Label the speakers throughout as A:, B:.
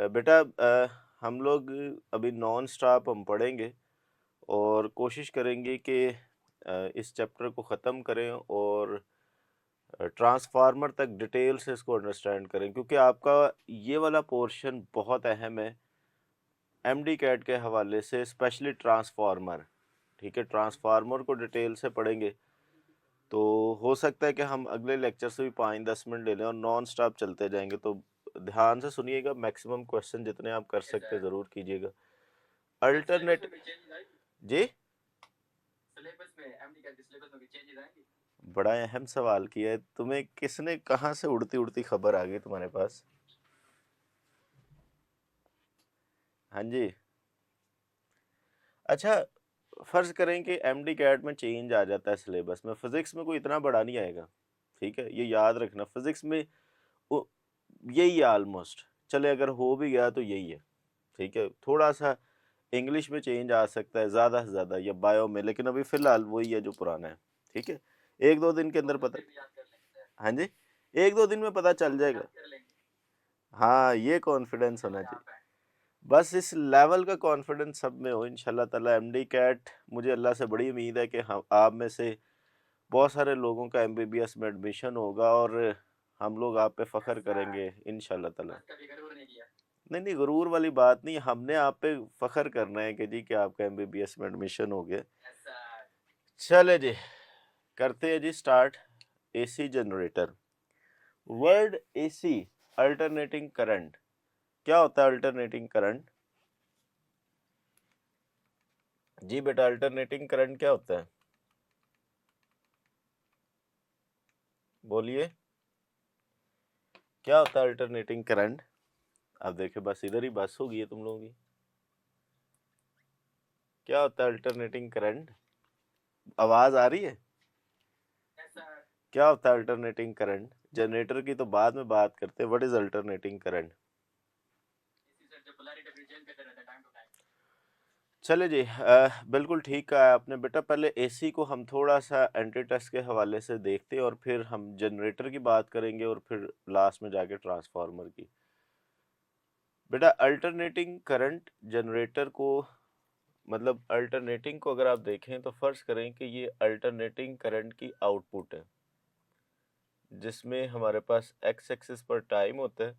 A: बेटा, हम लोग अभी नॉन स्टॉप हम पढ़ेंगे और कोशिश करेंगे कि इस चैप्टर को ख़त्म करें और ट्रांसफार्मर तक डिटेल से इसको अंडरस्टैंड करें, क्योंकि आपका ये वाला पोर्शन बहुत अहम है एमडी कैट के हवाले से, स्पेशली ट्रांसफार्मर। ठीक है, ट्रांसफार्मर को डिटेल से पढ़ेंगे तो हो सकता है कि हम अगले लेक्चर से भी 5-10 मिनट ले लें और नॉन स्टॉप चलते जाएंगे। तो ध्यान से सुनिएगा, मैक्सिमम क्वेश्चन जितने आप कर सकते हैं ज़रूर कीजिएगा। अल्टरनेट जी, बड़ा अहम सवाल किया है। तुम्हें किसने, कहाँ से उड़ती उड़ती खबर आ गई तुम्हारे पास? हाँ जी। अच्छा, फर्ज करें कि एमडी कैट में चेंज आ जाता है सिलेबस में, फिजिक्स में कोई इतना बड़ा नहीं आएगा। ठीक है, ये याद रखना, फिजिक्स में वो यही है ऑलमोस्ट। चले अगर हो भी गया तो यही है। ठीक है, थोड़ा सा इंग्लिश में चेंज आ सकता है ज़्यादा से ज़्यादा, या बायो में, लेकिन अभी फ़िलहाल वही है जो पुराना है। ठीक है, 1-2 दिन के अंदर पता। हाँ जी, 1-2 दिन में पता चल जाएगा। हाँ, ये कॉन्फिडेंस होना चाहिए। बस इस लेवल का कॉन्फिडेंस सब में हो इंशाल्लाह ताला। एमडी कैट, मुझे अल्लाह से बड़ी उम्मीद है कि हम आप में से बहुत सारे लोगों का एमबीबीएस में एडमिशन होगा और हम लोग आप पे फ़ख्र करेंगे इंशाल्लाह ताला। नहीं नहीं, गुरूर वाली बात नहीं, हमने आप पे फ़ख्र करना है कि जी कि आपका एमबीबीएस में एडमिशन हो गया। चले जी, करते हैं जी start. AC generator. Word AC, alternating current. क्या होता है अल्टरनेटिंग करंट? जी बेटा, अल्टरनेटिंग करंट क्या होता है? बोलिए, क्या होता है अल्टरनेटिंग करंट? अब देखिए, बस इधर ही बस होगी है तुम लोगों की। क्या होता है अल्टरनेटिंग करंट? आवाज आ रही है? क्या होता है अल्टरनेटिंग करंट? जनरेटर की तो बाद में बात करते हैं। What is alternating current? चले जी, बिल्कुल ठीक कहा है आपने बेटा। पहले एसी को हम थोड़ा सा एंटी टेस्ट के हवाले से देखते हैं और फिर हम जनरेटर की बात करेंगे और फिर लास्ट में जाके ट्रांसफार्मर की। बेटा, अल्टरनेटिंग करंट जनरेटर को, मतलब अल्टरनेटिंग को अगर आप देखें तो फर्ज करें कि ये अल्टरनेटिंग करंट की आउटपुट है, जिसमें हमारे पास एक्स एक्सिस पर टाइम होता है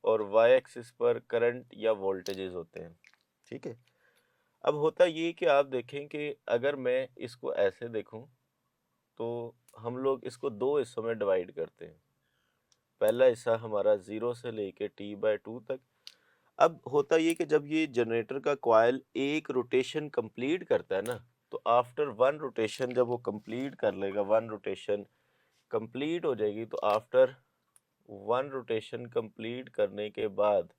A: और वाई एक्सिस पर करंट या वोल्टेजेस होते हैं। ठीक है, अब होता ये कि आप देखें कि अगर मैं इसको ऐसे देखूं तो हम लोग इसको दो हिस्सों में डिवाइड करते हैं। पहला हिस्सा हमारा 0 से लेके T/2 तक। अब होता ये कि जब ये जनरेटर का कॉइल एक रोटेशन कंप्लीट करता है ना, तो आफ्टर 1 रोटेशन जब वो कंप्लीट कर लेगा, 1 रोटेशन कंप्लीट हो जाएगी, तो आफ्टर 1 रोटेशन कंप्लीट करने के बाद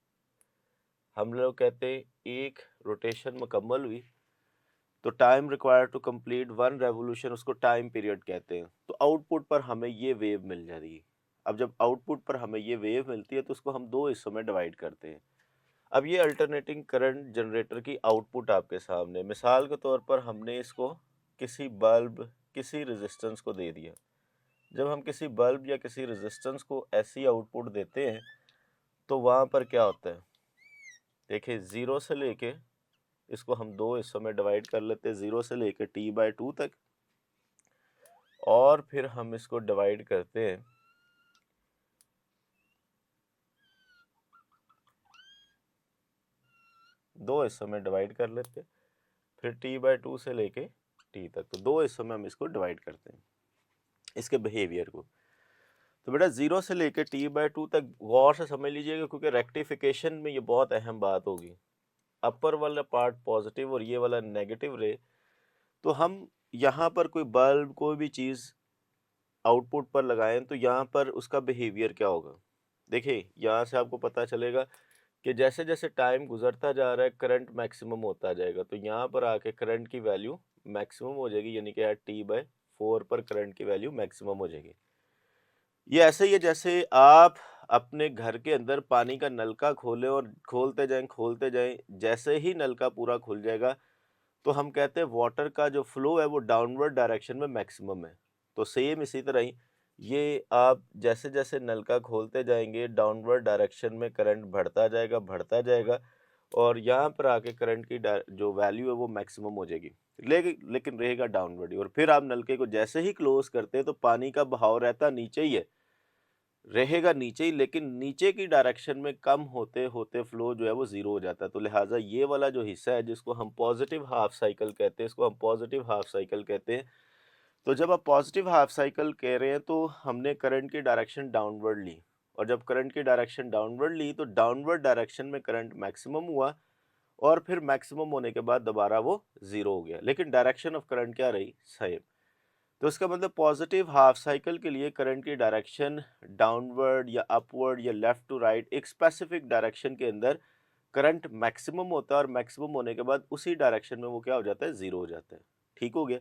A: हम लोग कहते हैं एक रोटेशन मुकम्मल हुई, तो time required to complete 1 revolution, उसको टाइम पीरियड कहते हैं। तो आउटपुट पर हमें ये वेव मिल जाती है। अब जब आउटपुट पर हमें ये वेव मिलती है तो उसको हम दो हिस्सों में डिवाइड करते हैं। अब ये अल्टरनेटिंग करंट जनरेटर की आउटपुट आपके सामने, मिसाल के तौर पर हमने इसको किसी बल्ब, किसी रेजिस्टेंस को दे दिया। जब हम किसी बल्ब या किसी रेजिस्टेंस को ऐसी आउटपुट देते हैं तो वहाँ पर क्या होता है? देखिए, 0 से लेके, इसको हम दो हिस्सों में डिवाइड कर लेते हैं, 0 से लेके T/2 तक, और फिर हम इसको डिवाइड करते हैं दो हिस्सों में डिवाइड कर लेते हैं, फिर T/2 से लेके T तक, तो दो हिस्सों में हम इसको डिवाइड करते हैं इसके बिहेवियर को। तो बेटा, 0 से लेके T/2 तक गौर से समझ लीजिएगा, क्योंकि रेक्टिफिकेशन में ये बहुत अहम बात होगी। अपर वाला पार्ट पॉजिटिव और ये वाला नेगेटिव रे, तो हम यहाँ पर कोई बल्ब, कोई भी चीज़ आउटपुट पर लगाएं तो यहाँ पर उसका बिहेवियर क्या होगा? देखिए, यहाँ से आपको पता चलेगा कि जैसे जैसे टाइम गुजरता जा रहा है करंट मैक्सिमम होता जाएगा, तो यहाँ पर आके करंट की वैल्यू मैक्सिमम हो जाएगी, यानी कि T/4 पर करंट की वैल्यू मैक्सिमम हो जाएगी। ये ऐसे ही है जैसे आप अपने घर के अंदर पानी का नलका खोलें और खोलते जाएं, जैसे ही नलका पूरा खुल जाएगा तो हम कहते हैं वाटर का जो फ्लो है वो डाउनवर्ड डायरेक्शन में मैक्सिमम है। तो सेम इसी तरह ही ये आप जैसे जैसे नलका खोलते जाएंगे डाउनवर्ड डायरेक्शन में करंट बढ़ता जाएगा और यहाँ पर आके करंट की जो वैल्यू है वो मैक्सिमम हो जाएगी, लेकिन रहेगा डाउनवर्ड ही। और फिर आप नलके को जैसे ही क्लोज करते हैं तो पानी का बहाव रहता नीचे ही है, रहेगा नीचे ही, लेकिन नीचे की डायरेक्शन में कम होते होते फ्लो जो है वो जीरो हो जाता है। तो लिहाजा ये वाला जो हिस्सा है जिसको हम पॉजिटिव हाफ साइकिल कहते हैं, इसको हम पॉजिटिव हाफ साइकिल कहते हैं। तो जब आप पॉजिटिव हाफ साइकिल कह रहे हैं तो हमने करंट की डायरेक्शन डाउनवर्ड ली, और जब करंट की डायरेक्शन डाउनवर्ड ली तो डाउनवर्ड डायरेक्शन में करंट मैक्सिमम हुआ और फिर मैक्सिमम होने के बाद दोबारा वो जीरो हो गया, लेकिन डायरेक्शन ऑफ करंट क्या रही, सेम। तो इसका मतलब पॉजिटिव हाफ साइकिल के लिए करंट की डायरेक्शन डाउनवर्ड या अपवर्ड या लेफ्ट टू राइट एक स्पेसिफिक डायरेक्शन के अंदर करंट मैक्सिमम होता है, और मैक्सिमम होने के बाद उसी डायरेक्शन में वो क्या हो जाता है, जीरो हो जाता है। ठीक हो गया।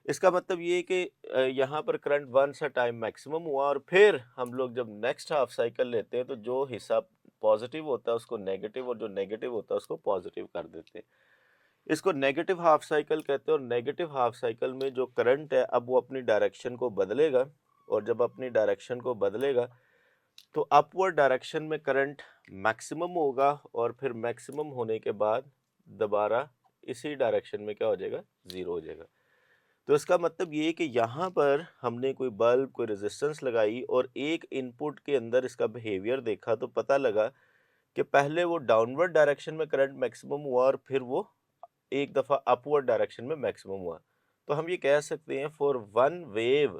A: इसका मतलब ये है कि यहाँ पर करंट वन सा टाइम मैक्सिमम हुआ और फिर हम लोग जब नेक्स्ट हाफ साइकिल लेते हैं तो जो हिस्सा पॉजिटिव होता है उसको नेगेटिव और जो नेगेटिव होता है उसको पॉजिटिव कर देते हैं। इसको नेगेटिव हाफ साइकिल कहते हैं। और नेगेटिव हाफ साइकिल में जो करंट है अब वो अपनी डायरेक्शन को बदलेगा, और जब अपनी डायरेक्शन को बदलेगा तो अपवर्ड डायरेक्शन में करंट मैक्सिमम होगा और फिर मैक्सिमम होने के बाद दोबारा इसी डायरेक्शन में क्या हो जाएगा, जीरो हो जाएगा। तो इसका मतलब ये है कि यहाँ पर हमने कोई बल्ब कोई रेजिस्टेंस लगाई और एक इनपुट के अंदर इसका बिहेवियर देखा तो पता लगा कि पहले वो डाउनवर्ड डायरेक्शन में करंट मैक्सिमम हुआ और फिर वो एक दफ़ा अपवर्ड डायरेक्शन में मैक्सिमम हुआ। तो हम ये कह सकते हैं फॉर वन वेव,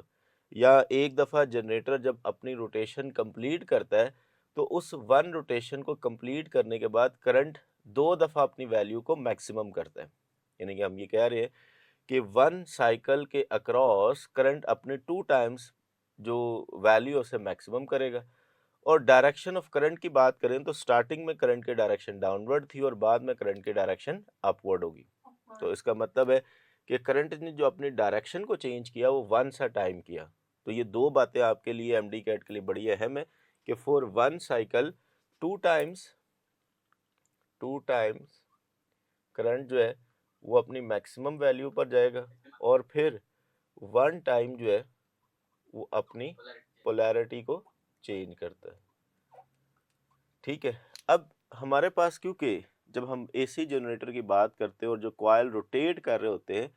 A: या एक दफ़ा जनरेटर जब अपनी रोटेशन कंप्लीट करता है तो उस वन रोटेशन को कंप्लीट करने के बाद करंट दो दफ़ा अपनी वैल्यू को मैक्सिमम करता है। यानी कि हम ये कह रहे हैं कि वन साइकिल के अक्रॉस करंट अपने टू टाइम्स जो वैल्यू है उसे मैक्सिमम करेगा। और डायरेक्शन ऑफ करंट की बात करें तो स्टार्टिंग में करंट की डायरेक्शन डाउनवर्ड थी और बाद में करंट की डायरेक्शन अपवर्ड होगी। तो इसका मतलब है कि करंट ने जो अपनी डायरेक्शन को चेंज किया वो वन सा टाइम किया। तो ये दो बातें आपके लिए एमडी कैट के लिए बड़ी अहम है कि for one cycle two times current जो है वो अपनी मैक्सिमम वैल्यू पर जाएगा और फिर वन टाइम जो है वो अपनी पोलैरिटी को चेंज करता है। ठीक है। अब हमारे पास क्योंकि जब हम एसी जनरेटर की बात करते हैं और जो कॉइल रोटेट कर रहे होते हैं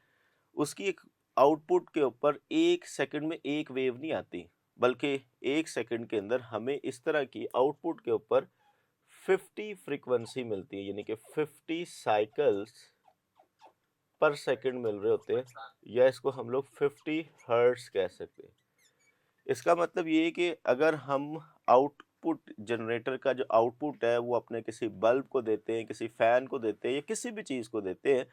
A: उसकी एक आउटपुट के ऊपर एक सेकंड में एक वेव नहीं आती, बल्कि एक सेकंड के अंदर हमें इस तरह की आउटपुट के ऊपर 50 फ्रीक्वेंसी मिलती है, यानी कि 50 साइकिल्स पर सेकंड मिल रहे होते हैं, या इसको हम लोग 50 हर्ट्ज कह सकते हैं। इसका मतलब ये है कि अगर हम आउटपुट जनरेटर का जो आउटपुट है वो अपने किसी बल्ब को देते हैं, किसी फैन को देते हैं या किसी भी चीज़ को देते हैं,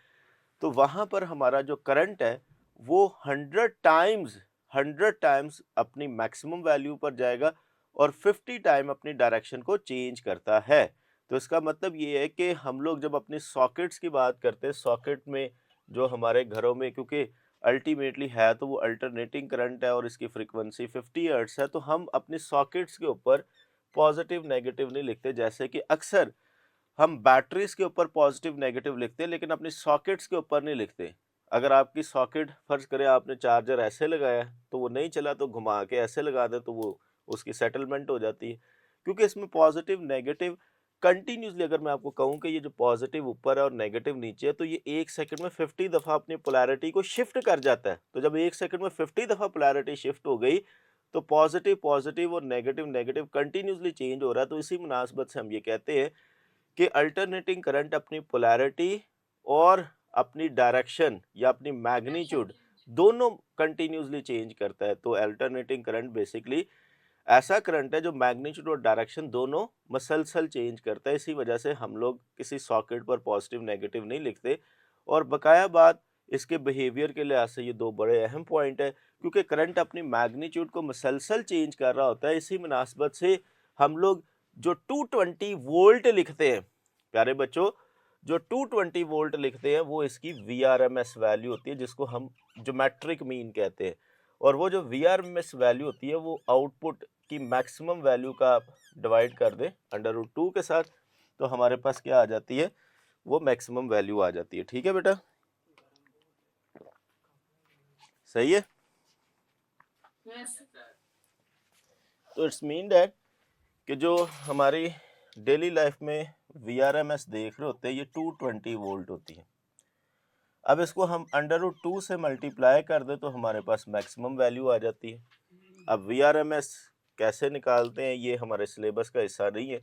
A: तो वहाँ पर हमारा जो करंट है वो 100 टाइम्स अपनी मैक्सिमम वैल्यू पर जाएगा और 50 टाइम अपनी डायरेक्शन को चेंज करता है। तो इसका मतलब ये है कि हम लोग जब अपनी सॉकेट्स की बात करते हैं, सॉकेट में जो हमारे घरों में, क्योंकि अल्टीमेटली है तो वो अल्टरनेटिंग करंट है और इसकी फ्रीक्वेंसी 50 हर्ट्ज है, तो हम अपनी सॉकेट्स के ऊपर पॉजिटिव नेगेटिव नहीं लिखते, जैसे कि अक्सर हम बैटरीज के ऊपर पॉजिटिव नेगेटिव लिखते हैं लेकिन अपनी सॉकेट्स के ऊपर नहीं लिखते। अगर आपकी सॉकेट फर्ज करें आपने चार्जर ऐसे लगाया तो वो नहीं चला तो घुमा के ऐसे लगा दे तो वो उसकी सेटलमेंट हो जाती है, क्योंकि इसमें पॉजिटिव नेगेटिव कंटिन्यूसली, अगर मैं आपको कहूँ कि ये जो पॉजिटिव ऊपर है और नेगेटिव नीचे है तो ये एक सेकंड में 50 दफ़ा अपनी पोलैरिटी को शिफ्ट कर जाता है। तो जब एक सेकंड में 50 दफ़ा पोलैरिटी शिफ्ट हो गई तो पॉजिटिव पॉजिटिव और नेगेटिव नेगेटिव कंटिन्यूसली चेंज हो रहा है। तो इसी मुनासबत से हम ये कहते हैं कि अल्टरनेटिंग करंट अपनी पोलैरिटी और अपनी डायरेक्शन या अपनी मैग्नीट्यूड दोनों कंटिन्यूसली चेंज करता है। तो अल्टरनेटिंग करंट बेसिकली ऐसा करंट है जो मैग्नीट्यूड और डायरेक्शन दोनों मसलसल चेंज करता है। इसी वजह से हम लोग किसी सॉकेट पर पॉजिटिव नेगेटिव नहीं लिखते। और बकाया बात इसके बिहेवियर के लिहाज से ये दो बड़े अहम पॉइंट है, क्योंकि करंट अपनी मैग्नीट्यूड को मसलसल चेंज कर रहा होता है। इसी मुनासबत से हम लोग जो 220 वोल्ट लिखते हैं, प्यारे बच्चों, जो 220 वोल्ट लिखते हैं वो इसकी वीआरएमएस वैल्यू होती है, जिसको हम ज्योमेट्रिक मीन कहते हैं। और वो जो वीआरएमएस वैल्यू होती है वो आउटपुट की मैक्सिमम वैल्यू का आप डिवाइड कर दें √2 के साथ, तो हमारे पास क्या आ जाती है, वो मैक्सिमम वैल्यू आ जाती है। ठीक है बेटा, सही है। तो इट्स मीन दैट कि जो हमारी डेली लाइफ में VRMS देख रहे होते हैं ये 220 वोल्ट होती है। अब इसको हम √2 से मल्टीप्लाई कर दें तो हमारे पास मैक्सिमम वैल्यू आ जाती है। अब VRMS कैसे निकालते हैं ये हमारे सिलेबस का हिस्सा नहीं है,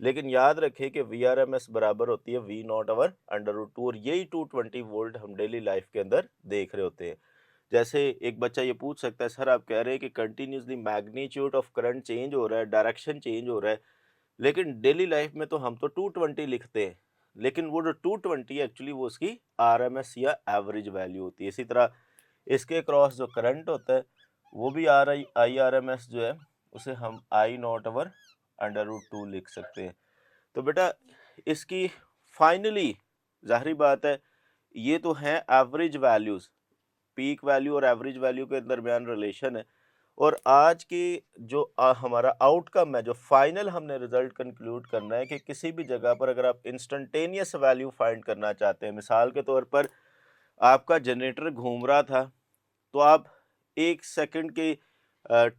A: लेकिन याद रखें कि VRMS बराबर होती है V नॉट ओवर √2 और यही 220 वोल्ट हम डेली लाइफ के अंदर देख रहे होते हैं। जैसे एक बच्चा ये पूछ सकता है, सर आप कह रहे हैं कि continuously magnitude of current change हो रहा है, डायरेक्शन चेंज हो रहा है, लेकिन डेली लाइफ में तो हम तो 220 लिखते हैं, लेकिन वो जो 220 एक्चुअली वो उसकी RMS या एवरेज वैल्यू होती है। इसी तरह इसके क्रॉस जो करंट होता है वो भी IRMS जो है उसे हम I नॉट ओवर √2 लिख सकते हैं। तो बेटा इसकी फाइनली जाहिर बात है ये तो है एवरेज वैल्यूज, पीक वैल्यू और एवरेज वैल्यू के दरमियान रिलेशन है। और आज की जो हमारा आउटकम है, जो फाइनल हमने रिजल्ट कंक्लूड करना है कि किसी भी जगह पर अगर आप इंस्टेंटेनियस वैल्यू फाइंड करना चाहते हैं, मिसाल के तौर पर आपका जनरेटर घूम रहा था तो आप 1 सेकंड के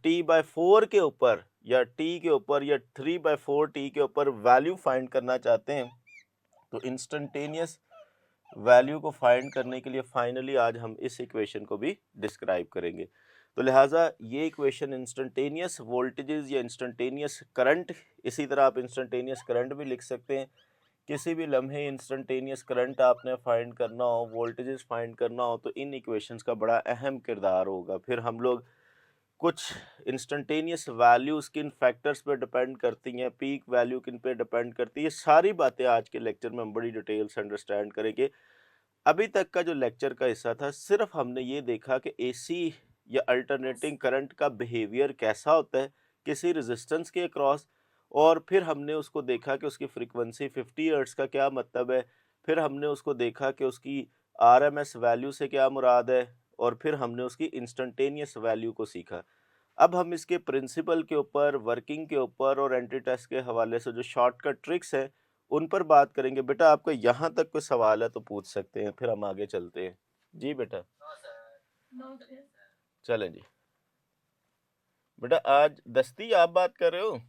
A: T/4 के ऊपर या T के ऊपर या 3/4 T के ऊपर वैल्यू फाइंड करना चाहते हैं, तो इंस्टेंटेनियस वैल्यू को फाइंड करने के लिए फाइनली आज हम इस इक्वेशन को भी डिस्क्राइब करेंगे। तो लिहाजा ये इक्वेशन इंस्टेंटेनियस वोल्टेजेस या इंस्टेंटेनियस करंट, इसी तरह आप इंस्टेंटेनियस करंट भी लिख सकते हैं। किसी भी लम्हे इंस्टेंटेनियस करंट आपने फाइंड करना हो, वोल्टेजेस फाइंड करना हो, तो इन इक्वेशंस का बड़ा अहम किरदार होगा। फिर हम लोग कुछ इंस्टेंटेनियस वैल्यूज़ किन फैक्टर्स पे डिपेंड करती हैं, पीक वैल्यू किन पे डिपेंड करती है, ये सारी बातें आज के लेक्चर में हम बड़ी डिटेल से अंडरस्टैंड करेंगे। अभी तक का जो लेक्चर का हिस्सा था सिर्फ हमने ये देखा कि AC या अल्टरनेटिंग करंट का बिहेवियर कैसा होता है किसी रेजिस्टेंस के अक्रॉस, और फिर हमने उसको देखा कि उसकी फ्रीक्वेंसी 50 हर्ट्ज का क्या मतलब है, फिर हमने उसको देखा कि उसकी RMS वैल्यू से क्या मुराद है, और फिर हमने उसकी इंस्टेंटेनियस वैल्यू को सीखा। अब हम इसके प्रिंसिपल के ऊपर, वर्किंग के ऊपर और एंटी टेस्ट के हवाले से जो शॉर्टकट ट्रिक्स हैं उन पर बात करेंगे। बेटा आपको यहाँ तक कोई सवाल है तो पूछ सकते हैं, फिर हम आगे चलते हैं। जी बेटा। चलें जी। बेटा आज दस्ती आप बात कर रहे हो?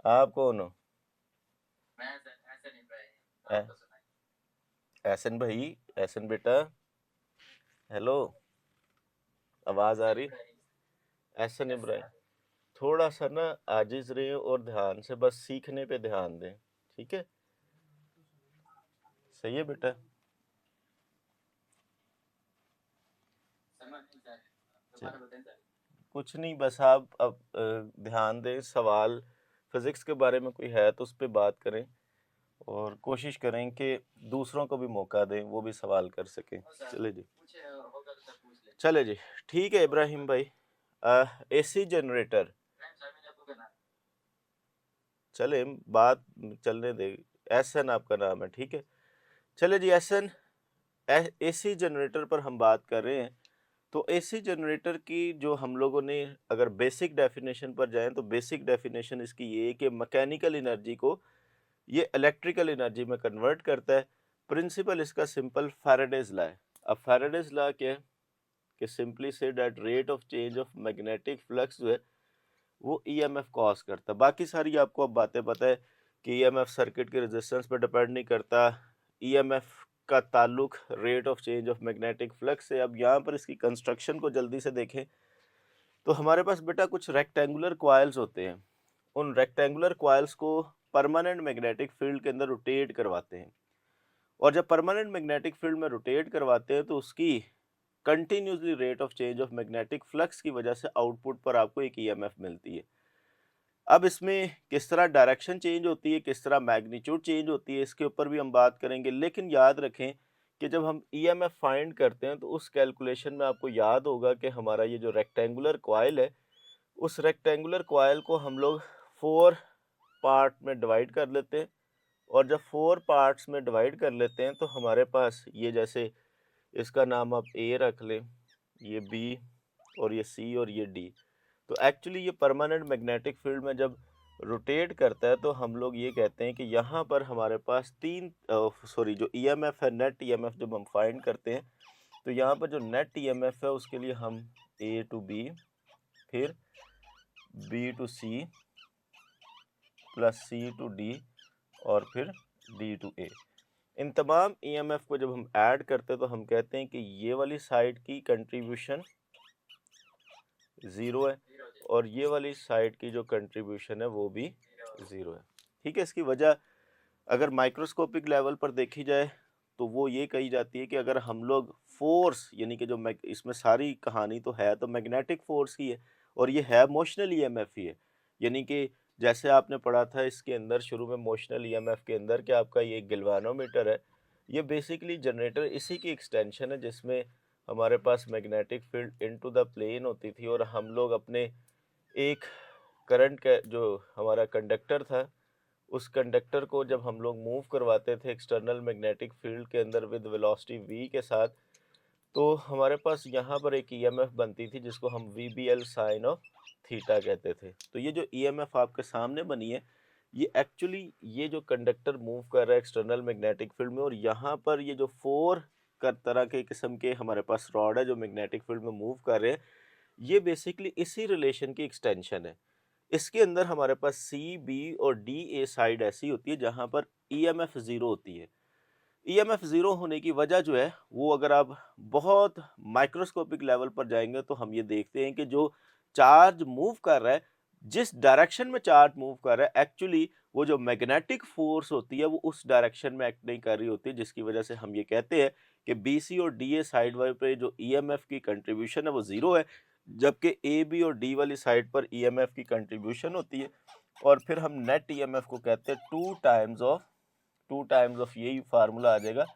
A: आप कौन हो? एहसन भाई, एहसन बेटा, हेलो, आवाज आ रही? एहसन इब्राहिम, थोड़ा सा ना आजिज रहे और ध्यान से बस सीखने पे ध्यान दें, ठीक है? सही है बेटा? कुछ नहीं, बस आप अब ध्यान दें, सवाल फिज़िक्स के बारे में कोई है तो उस पर बात करें और कोशिश करें कि दूसरों को भी मौका दें, वो भी सवाल कर सकें। चले जी, चले जी, ठीक है इब्राहिम भाई। AC जनरेटर, चले बात चलने दे। एहसन आपका नाम है, ठीक है? चले जी, एहसन, AC जनरेटर पर हम बात कर रहे हैं। तो AC जनरेटर की जो हम लोगों ने अगर बेसिक डेफिनेशन पर जाएं तो बेसिक डेफिनेशन इसकी ये है कि मैकेनिकल एनर्जी को ये इलेक्ट्रिकल एनर्जी में कन्वर्ट करता है। प्रिंसिपल इसका सिंपल फैराडेज लॉ है। अब फैराडेज लॉ क्या है कि simply say that rate of change of magnetic flux जो है वो EMF कॉज करता है। बाकी सारी आपको अब बातें पता है कि EMF सर्किट के रेजिस्टेंस पर डिपेंड नहीं करता, EMF का ताल्लुक rate of change of magnetic flux से। अब यहाँ पर इसकी कंस्ट्रक्शन को जल्दी से देखें तो हमारे पास बेटा कुछ रेक्टेंगुलर कॉइल्स होते हैं। उन रेक्टेंगुलर कॉइल्स को परमानेंट मैग्नेटिक फील्ड के अंदर रोटेट करवाते हैं, और जब परमानेंट मैग्नेटिक फील्ड में रोटेट करवाते हैं तो उसकी continuously rate of change of magnetic flux की वजह से आउटपुट पर आपको एक EMF मिलती है। अब इसमें किस तरह डायरेक्शन चेंज होती है, किस तरह मैग्नीट्यूड चेंज होती है, इसके ऊपर भी हम बात करेंगे। लेकिन याद रखें कि जब हम EMF फाइंड करते हैं तो उस कैलकुलेशन में आपको याद होगा कि हमारा ये जो रेक्टेंगुलर कॉइल है, उस रेक्टेंगुलर कॉइल को हम लोग 4 पार्ट में डिवाइड कर लेते हैं, और जब 4 पार्ट्स में डिवाइड कर लेते हैं तो हमारे पास ये, जैसे इसका नाम आप A रख लें, ये B और ये C और ये D। तो एक्चुअली ये परमानेंट मैग्नेटिक फील्ड में जब रोटेट करता है तो हम लोग ये कहते हैं कि यहाँ पर हमारे पास जो EMF है, नेट EMF जब हम फाइंड करते हैं तो यहाँ पर जो नेट EMF है उसके लिए हम ए टू बी, फिर B to C plus C to D और फिर डी टू ए। इन तमाम ईएमएफ को जब हम ऐड करते हैं तो हम कहते हैं कि ये वाली साइड की कंट्रीब्यूशन 0 है और ये वाली साइड की जो कंट्रीब्यूशन है वो भी 0 है। ठीक है, इसकी वजह अगर माइक्रोस्कोपिक लेवल पर देखी जाए तो वो ये कही जाती है कि अगर हम लोग फोर्स यानी कि जो इसमें सारी कहानी तो है तो मैग्नेटिक फोर्स की है और ये है मोशनल ईएमएफ ही है। यानी कि जैसे आपने पढ़ा था इसके अंदर शुरू में मोशनल ईएमएफ के अंदर कि आपका ये गैल्वानोमीटर है, ये बेसिकली जनरेटर इसी की एक्सटेंशन है जिसमें हमारे पास magnetic field into the plane होती थी और हम लोग अपने एक करंट का जो हमारा कंडक्टर था उस कंडक्टर को जब हम लोग मूव करवाते थे एक्सटर्नल मैग्नेटिक फील्ड के अंदर विद वेलोसिटी v के साथ, तो हमारे पास यहाँ पर एक ईएमएफ बनती थी जिसको हम VBL साइन ऑफ थीटा कहते थे। तो ये जो ईएमएफ आपके सामने बनी है ये एक्चुअली ये जो कंडक्टर मूव कर रहा है एक्सटर्नल मैग्नेटिक फील्ड में और यहाँ पर ये जो 4 कर तरह के किस्म के हमारे पास रॉड है जो मैग्नेटिक फील्ड में मूव कर रहे हैं, ये बेसिकली इसी रिलेशन की एक्सटेंशन है। इसके अंदर हमारे पास सी बी और डी ए साइड ऐसी होती है जहां पर ईएमएफ 0 होती है। ईएमएफ 0 होने की वजह जो है वो अगर आप बहुत माइक्रोस्कोपिक लेवल पर जाएंगे तो हम ये देखते हैं कि जो चार्ज मूव कर रहा है, जिस डायरेक्शन में चार्ज मूव कर रहा है एक्चुअली वो जो मैग्नेटिक फोर्स होती है वो उस डायरेक्शन में एक्ट नहीं कर रही होती, जिसकी वजह से हम ये कहते हैं कि बीसी और डीए साइड वाले पे जो ईएमएफ की कंट्रीब्यूशन है वो 0 है, जबकि ए बी और डी वाली साइड पर ईएमएफ की कंट्रीब्यूशन होती है। और फिर हम नेट ईएमएफ को कहते हैं टू टाइम्स ऑफ यही फार्मूला आ जाएगा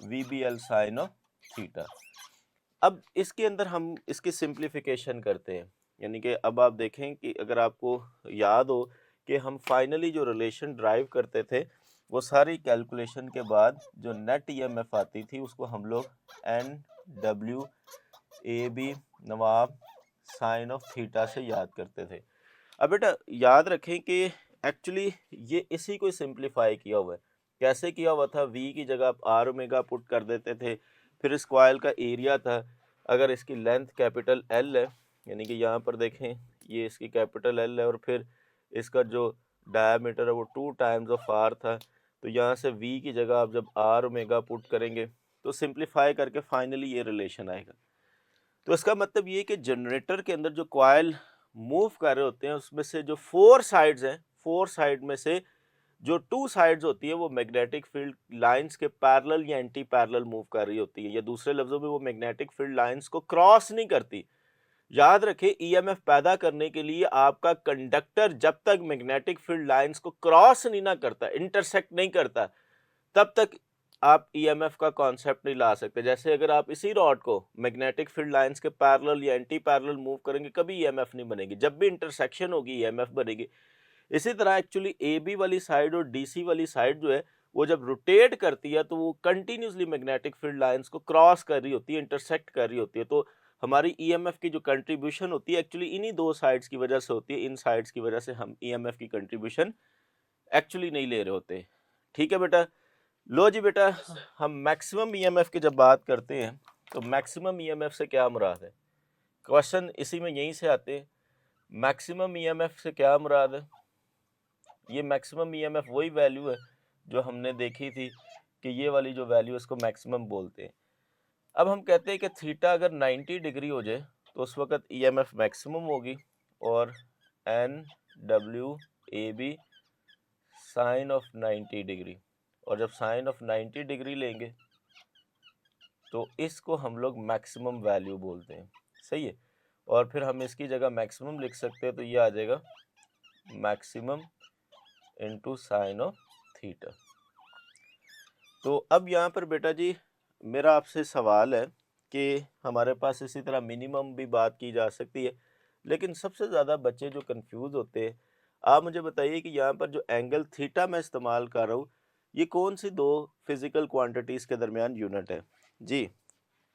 A: VBL साइन ऑफ थीटा। अब इसके अंदर हम इसकी सिंप्लीफिकेशन करते हैं, यानी कि अब आप देखें कि अगर आपको याद हो कि हम फाइनली जो रिलेशन ड्राइव करते थे वो सारी कैलकुलेशन के बाद जो नेट ईएमएफ आती थी उसको हम लोग NWAB नवाब साइन ऑफ थीटा से याद करते थे। अब बेटा याद रखें कि एक्चुअली ये इसी को सिंप्लीफाई किया हुआ है। कैसे किया हुआ था? v की जगह आप आर ओमेगा पुट कर देते थे, फिर इस कॉइल का एरिया था, अगर इसकी लेंथ कैपिटल L है यानी कि यहाँ पर देखें ये इसकी कैपिटल L है और फिर इसका जो डायमीटर है वो 2 टाइम्स ऑफ r था, तो यहाँ से v की जगह आप जब आर ओमेगा पुट करेंगे तो सिंप्लीफाई करके फाइनली ये रिलेशन आएगा। तो इसका मतलब ये कि जनरेटर के अंदर जो कॉइल मूव कर रहे होते हैं उसमें से जो 4 साइड्स हैं, 4 साइड में से जो 2 साइड्स होती है वो मैग्नेटिक फील्ड लाइंस के पैरेलल या एंटी पैरेलल मूव कर रही होती है, या दूसरे लफ्जों में वो मैग्नेटिक फील्ड लाइंस को क्रॉस नहीं करती। याद रखें ईएमएफ पैदा करने के लिए आपका कंडक्टर जब तक मैग्नेटिक फील्ड लाइंस को क्रॉस नहीं ना करता, इंटरसेक्ट नहीं करता, तब तक आप ईएमएफ का कॉन्सेप्ट नहीं ला सकते। जैसे अगर आप इसी रॉड को मैग्नेटिक फील्ड लाइंस के पैरेलल या एंटी पैरेलल मूव करेंगे कभी ईएमएफ नहीं बनेगी, जब भी इंटरसेक्शन होगी ईएमएफ बनेगी। इसी तरह एक्चुअली ए बी वाली साइड और डीसी वाली साइड जो है वो जब रोटेट करती है तो वो कंटिन्यूसली मैग्नेटिक फील्ड लाइंस को क्रॉस कर रही होती है, इंटरसेक्ट कर रही होती है। तो हमारी ईएमएफ की जो कंट्रीब्यूशन होती है एक्चुअली इन्हीं 2 साइड्स की वजह से होती है, इन साइड्स की वजह से हम ईएमएफ की कंट्रीब्यूशन एक्चुअली नहीं ले रहे होते। ठीक है बेटा। लो जी बेटा, हम मैक्सिमम ईएमएफ की जब बात करते हैं तो मैक्सिमम ईएमएफ से क्या मुराद है? क्वेश्चन इसी में यहीं से आते हैं। मैक्सिमम ईएमएफ से क्या मुराद है? ये मैक्सिमम ईएमएफ वही वैल्यू है जो हमने देखी थी कि ये वाली जो वैल्यू इसको मैक्सिमम बोलते हैं। अब हम कहते हैं कि थीटा अगर 90 डिग्री हो जाए तो उस वक्त ईएमएफ मैक्सिमम होगी और NWAB साइन ऑफ 90 डिग्री, और जब साइन ऑफ 90 डिग्री लेंगे तो इसको हम लोग मैक्सिमम वैल्यू बोलते हैं। सही है। और फिर हम इसकी जगह मैक्सिमम लिख सकते हैं तो ये आ जाएगा maximum into sine of theta. तो अब यहाँ पर बेटा जी मेरा आपसे सवाल है कि हमारे पास इसी तरह मिनिमम भी बात की जा सकती है, लेकिन सबसे ज़्यादा बच्चे जो कंफ्यूज होते हैं, आप मुझे बताइए कि यहाँ पर जो एंगल थीटा मैं इस्तेमाल कर रहा हूँ ये कौन सी 2 फिजिकल क्वांटिटीज़ के दरमियान यूनिट है? जी,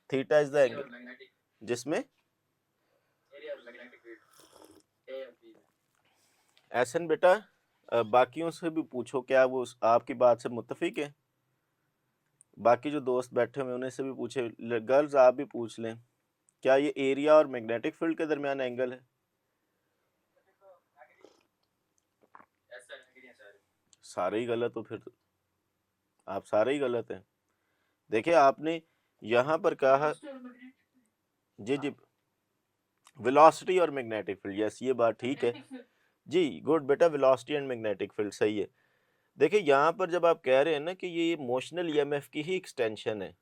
A: थीटा इज द एंगल जिसमें एसन बेटा बाकियों से भी पूछो, क्या वो आपकी बात से मुत्तफिक है? बाकी जो दोस्त बैठे हुए उन्हें से भी पूछे, गर्ल्स आप भी पूछ लें क्या ये एरिया और मैग्नेटिक फील्ड के दरमियान एंगल है? सारे ही गलत हो फिर तो। आप सारे ही गलत हैं। देखिए आपने यहाँ पर कहा जी जी वेलोसिटी और मैग्नेटिक फील्ड, यस ये बात ठीक है जी, गुड बेटा, वेलोसिटी एंड मैग्नेटिक फील्ड सही है। देखिए यहाँ पर जब आप कह रहे हैं ना कि ये मोशनल ईएमएफ की ही एक्सटेंशन है,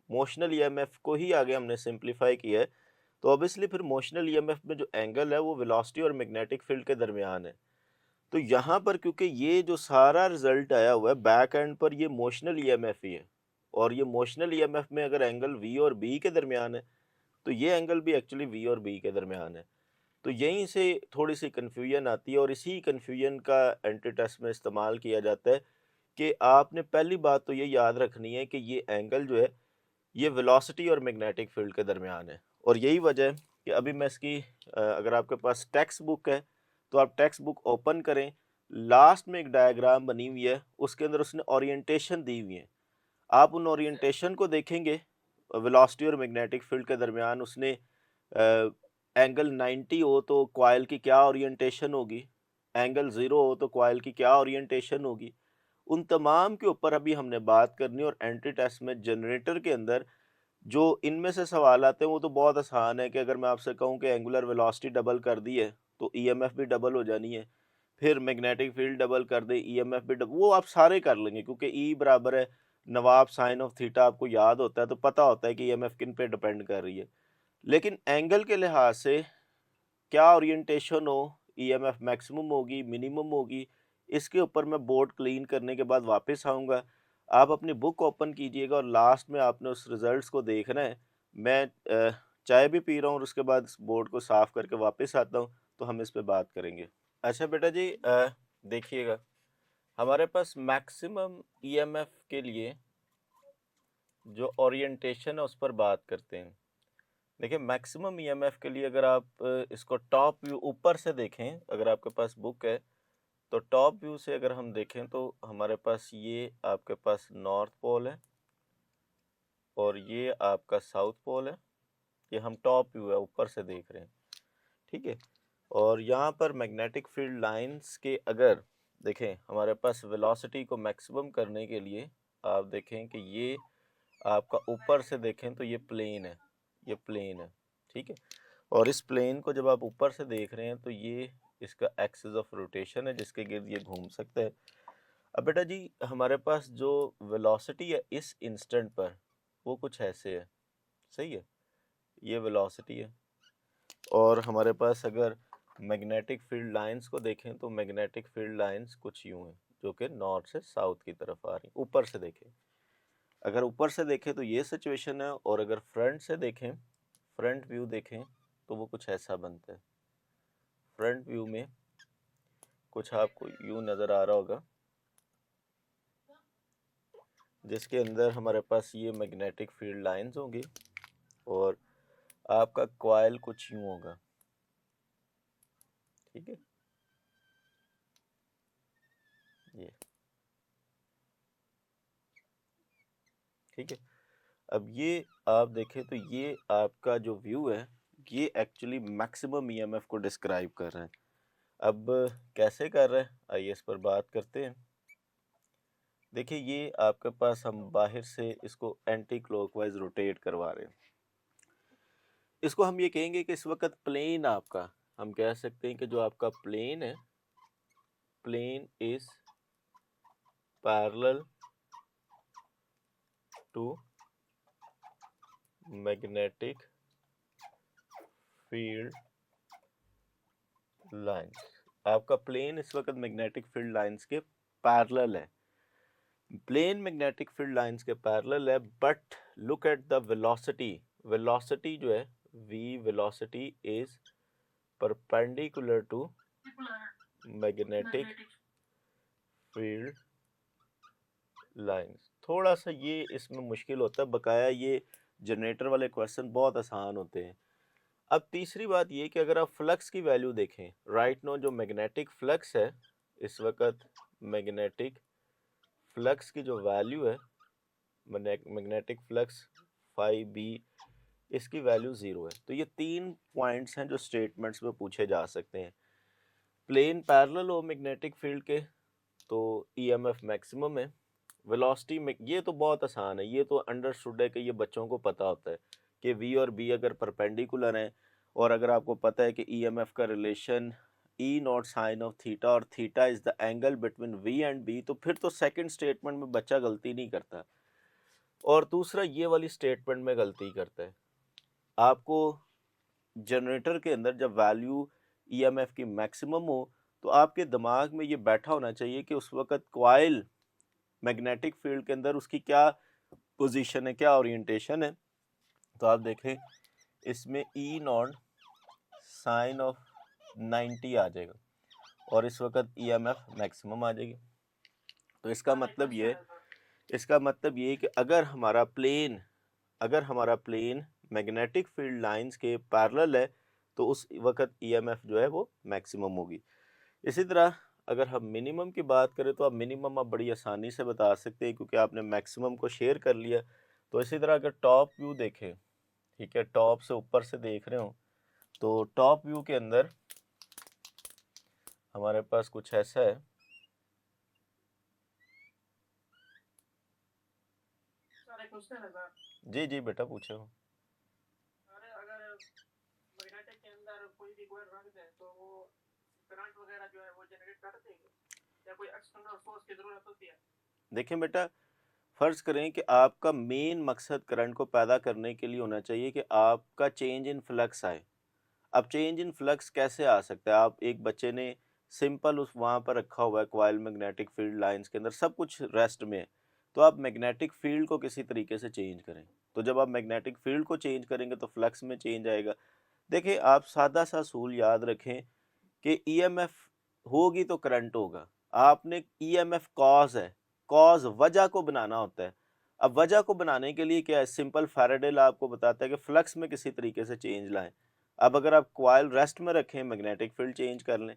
A: मोशनल ईएमएफ को ही आगे हमने सिंप्लीफाई किया है, तो ऑब्वियसली फिर मोशनल ईएमएफ में जो एंगल है वो वेलोसिटी और मैग्नेटिक फील्ड के दरमियान है। तो यहाँ पर क्योंकि ये जो सारा रिजल्ट आया हुआ है बैक एंड पर, ये मोशनल ईएमएफ ही है, और ये मोशनल ईएमएफ में अगर एंगल वी और बी के दरमियान है तो ये एंगल भी एक्चुअली वी और बी के दरमियान है। तो यहीं से थोड़ी सी कन्फ्यूजन आती है, और इसी कन्फ्यूजन का एंटी टेस्ट में इस्तेमाल किया जाता है कि आपने पहली बात तो ये याद रखनी है कि ये एंगल जो है ये वेलोसिटी और मैग्नेटिक फील्ड के दरमियान है। और यही वजह है कि अभी मैं इसकी अगर आपके पास टेक्स्ट बुक है तो आप टेक्स्ट बुक ओपन करें, लास्ट में एक डायग्राम बनी हुई है, उसके अंदर उसने ओरिएंटेशन दी हुई है। आप उन ओरिएंटेशन को देखेंगे, वेलोसिटी और मैग्नेटिक फील्ड के दरमियान उसने एंगल 90 हो तो कॉइल की क्या ओरिएंटेशन होगी, एंगल 0 हो तो कॉइल की क्या ओरिएंटेशन होगी, उन तमाम के ऊपर अभी हमने बात करनी। और एंटी टेस्ट में जनरेटर के अंदर जो इनमें से सवाल आते हैं वो तो बहुत आसान है कि अगर मैं आपसे कहूँ कि एंगुलर वेलोसिटी डबल कर दी है तो ईएमएफ भी डबल हो जानी है, फिर मैग्नेटिक फील्ड डबल कर दे ईएमएफ भी डबल, वो आप सारे कर लेंगे क्योंकि ई बराबर है नवाब साइन ऑफ थीटा आपको याद होता है, तो पता होता है कि ईएमएफ किन पे डिपेंड कर रही है। लेकिन एंगल के लिहाज से क्या ओरिएंटेशन हो, ईएमएफ मैक्सिमम होगी मिनिमम होगी, इसके ऊपर मैं बोर्ड क्लीन करने के बाद वापस आऊँगा। आप अपनी बुक ओपन कीजिएगा और लास्ट में आपने उस रिजल्ट्स को देखना है। मैं चाय भी पी रहा हूँ और उसके बाद इस बोर्ड को साफ़ करके वापस आता हूँ, तो हम इस पे बात करेंगे। अच्छा बेटा जी, देखिएगा हमारे पास मैक्सिमम ईएमएफ के लिए जो ओरिएंटेशन है उस पर बात करते हैं। देखिए मैक्सिमम ईएमएफ के लिए अगर आप इसको टॉप व्यू ऊपर से देखें, अगर आपके पास बुक है तो टॉप व्यू से अगर हम देखें तो हमारे पास ये आपके पास नॉर्थ पोल है और ये आपका साउथ पोल है। ये हम टॉप व्यू है, ऊपर से देख रहे हैं, ठीक है। और यहाँ पर मैग्नेटिक फील्ड लाइंस के अगर देखें हमारे पास वेलोसिटी को मैक्सिमम करने के लिए आप देखें कि ये आपका ऊपर से देखें तो ये प्लेन है, ये प्लेन है, ठीक है। और इस प्लेन को जब आप ऊपर से देख रहे हैं तो ये इसका एक्सिस ऑफ रोटेशन है जिसके गिर्द ये घूम सकता है। अब बेटा जी हमारे पास जो वेलोसिटी है इस इंस्टेंट पर वो कुछ ऐसे है, सही है, ये वेलोसिटी है। और हमारे पास अगर मैग्नेटिक फील्ड लाइंस को देखें तो मैग्नेटिक फील्ड लाइंस कुछ यूं हैं जो कि नॉर्थ से साउथ की तरफ आ रही, ऊपर से देखें। अगर ऊपर से देखें तो ये सिचुएशन है, और अगर फ्रंट से देखें, फ्रंट व्यू देखें तो वो कुछ ऐसा बनता है। फ्रंट व्यू में कुछ आपको यूं नज़र आ रहा होगा जिसके अंदर हमारे पास ये मैग्नेटिक फील्ड लाइंस होंगी और आपका कॉइल कुछ यूं होगा, ठीक है, ये ठीक है। अब ये आप देखें तो ये आपका जो व्यू है ये एक्चुअली मैक्सिमम ईएमएफ को डिस्क्राइब कर रहा है। अब कैसे कर रहा है आइए इस पर बात करते हैं। देखिए ये आपके पास हम बाहर से इसको एंटी क्लॉकवाइज रोटेट करवा रहे हैं। इसको हम ये कहेंगे कि इस वक्त प्लेन आपका, हम कह सकते हैं कि जो आपका प्लेन है, plane is parallel to magnetic field lines. आपका प्लेन इस वक्त मैग्नेटिक फील्ड लाइंस के पैरेलल है, प्लेन मैग्नेटिक फील्ड लाइंस के पैरेलल है। But look at the velocity, velocity जो है v velocity is perpendicular to magnetic field lines. थोड़ा सा ये इसमें मुश्किल होता है, बकाया ये जनरेटर वाले क्वेश्चन बहुत आसान होते हैं। अब तीसरी बात ये कि अगर आप फ्लक्स की वैल्यू देखें, राइट नो जो मैग्नेटिक फ्लक्स है इस वक्त, मैग्नेटिक फ्लक्स की जो वैल्यू है, मैग्नेटिक फ्लक्स फाई बी इसकी वैल्यू 0 है। तो ये 3 पॉइंट्स हैं जो स्टेटमेंट्स में पूछे जा सकते हैं। प्लेन पैरेलल हो मैग्नेटिक फील्ड के तो ईएमएफ मैक्सिमम है। वेलोसिटी में ये तो बहुत आसान है, ये तो अंडरस्टूड है कि ये बच्चों को पता होता है कि वी और बी अगर परपेंडिकुलर हैं और अगर आपको पता है कि ईएमएफ का relation E naught sine of theta और theta is the angle between V and B, तो फिर तो सेकंड स्टेटमेंट में बच्चा गलती नहीं करता। और दूसरा ये वाली स्टेटमेंट में गलती करता है। आपको जनरेटर के अंदर जब वैल्यू ईएमएफ की मैक्सिमम हो तो आपके दिमाग में ये बैठा होना चाहिए कि उस वक्त कॉइल मैग्नेटिक फील्ड के अंदर उसकी क्या पोजीशन है, क्या ओरिएंटेशन है। तो आप देखें इसमें ई नॉट साइन ऑफ 90 आ जाएगा और इस वक्त ईएमएफ मैक्सिमम आ जाएगी। तो इसका मतलब ये है कि अगर हमारा प्लेन मैग्नेटिक फील्ड लाइंस के पैरेलल है तो उस वक्त ईएमएफ जो है वो मैक्सिमम होगी। इसी तरह अगर हम मिनिमम की बात करें तो आप मिनिमम आप बड़ी आसानी से बता सकते हैं क्योंकि आपने मैक्सिमम को शेयर कर लिया। तो इसी तरह अगर टॉप व्यू देखें, ठीक है, टॉप से ऊपर से देख रहे हो तो टॉप व्यू के अंदर हमारे पास कुछ ऐसा है। जी जी बेटा पूछे हो।
B: अगर मैग्नेटिक के अंदर कोई भी कॉइल रख दें तो वो करंट वगैरह जो है वो जनरेट कर देंगे या कोई एक्सटर्नल सोर्स की जरूरत होती है?
A: देखिए बेटा, फर्ज करें कि आपका मेन मकसद करंट को पैदा करने के लिए होना चाहिए कि आपका चेंज इन फ्लक्स आए। अब चेंज इन फ्लक्स कैसे आ सकता है? आप एक बच्चे ने सिंपल उस वहाँ पर रखा हुआ है कॉइल मैग्नेटिक फील्ड लाइंस के अंदर सब कुछ रेस्ट में है, तो आप मैग्नेटिक फील्ड को किसी तरीके से चेंज करें। तो जब आप मैग्नेटिक फील्ड को चेंज करेंगे तो फ्लक्स में चेंज आएगा। देखिए आप सादा सा असूल याद रखें कि ईएमएफ होगी तो करंट होगा। आपने ईएमएफ कॉज है, कॉज वजह को बनाना होता है। अब वजह को बनाने के लिए क्या है, सिंपल फैराडे लॉ आपको बताता है कि फ्लक्स में किसी तरीके से चेंज लाएं। अब अगर आप कॉइल रेस्ट में रखें मैग्नेटिक फील्ड चेंज कर लें,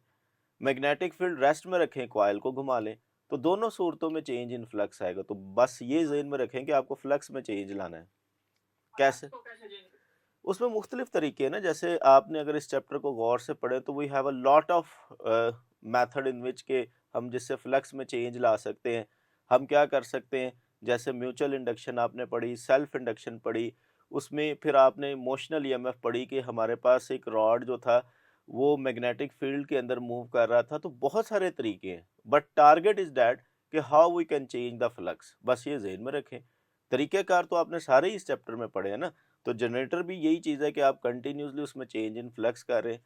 A: मैग्नेटिक फील्ड रेस्ट में रखें कॉइल को घुमा लें, तो दोनों सूरतों में चेंज इन फ्लक्स आएगा। तो बस ये ज़हन में रखें कि आपको फ्लक्स में चेंज लाना है। कैसे? उसमें मुख्तलिफ तरीके हैं ना, जैसे आपने अगर इस चैप्टर को गौर से पढ़े तो we have a lot of method in which के हम जिससे फ्लक्स में चेंज ला सकते हैं। हम क्या कर सकते हैं, जैसे म्यूचुअल इंडक्शन आपने पढ़ी, सेल्फ इंडक्शन पढ़ी, उसमें फिर आपने इमोशनल ईएमएफ पढ़ी कि हमारे पास एक रॉड जो था वो मैग्नेटिक फील्ड के अंदर मूव कर रहा था। तो बहुत सारे तरीके हैं, बट टारगेट इज दैट कि how we can change the flux. बस ये जहन में रखें। तरीक़ेकार तो आपने सारे ही इस चैप्टर में पढ़े हैं ना। तो जनरेटर भी यही चीज़ है कि आप कंटिन्यूसली उसमें चेंज इन फ्लक्स कर रहे हैं।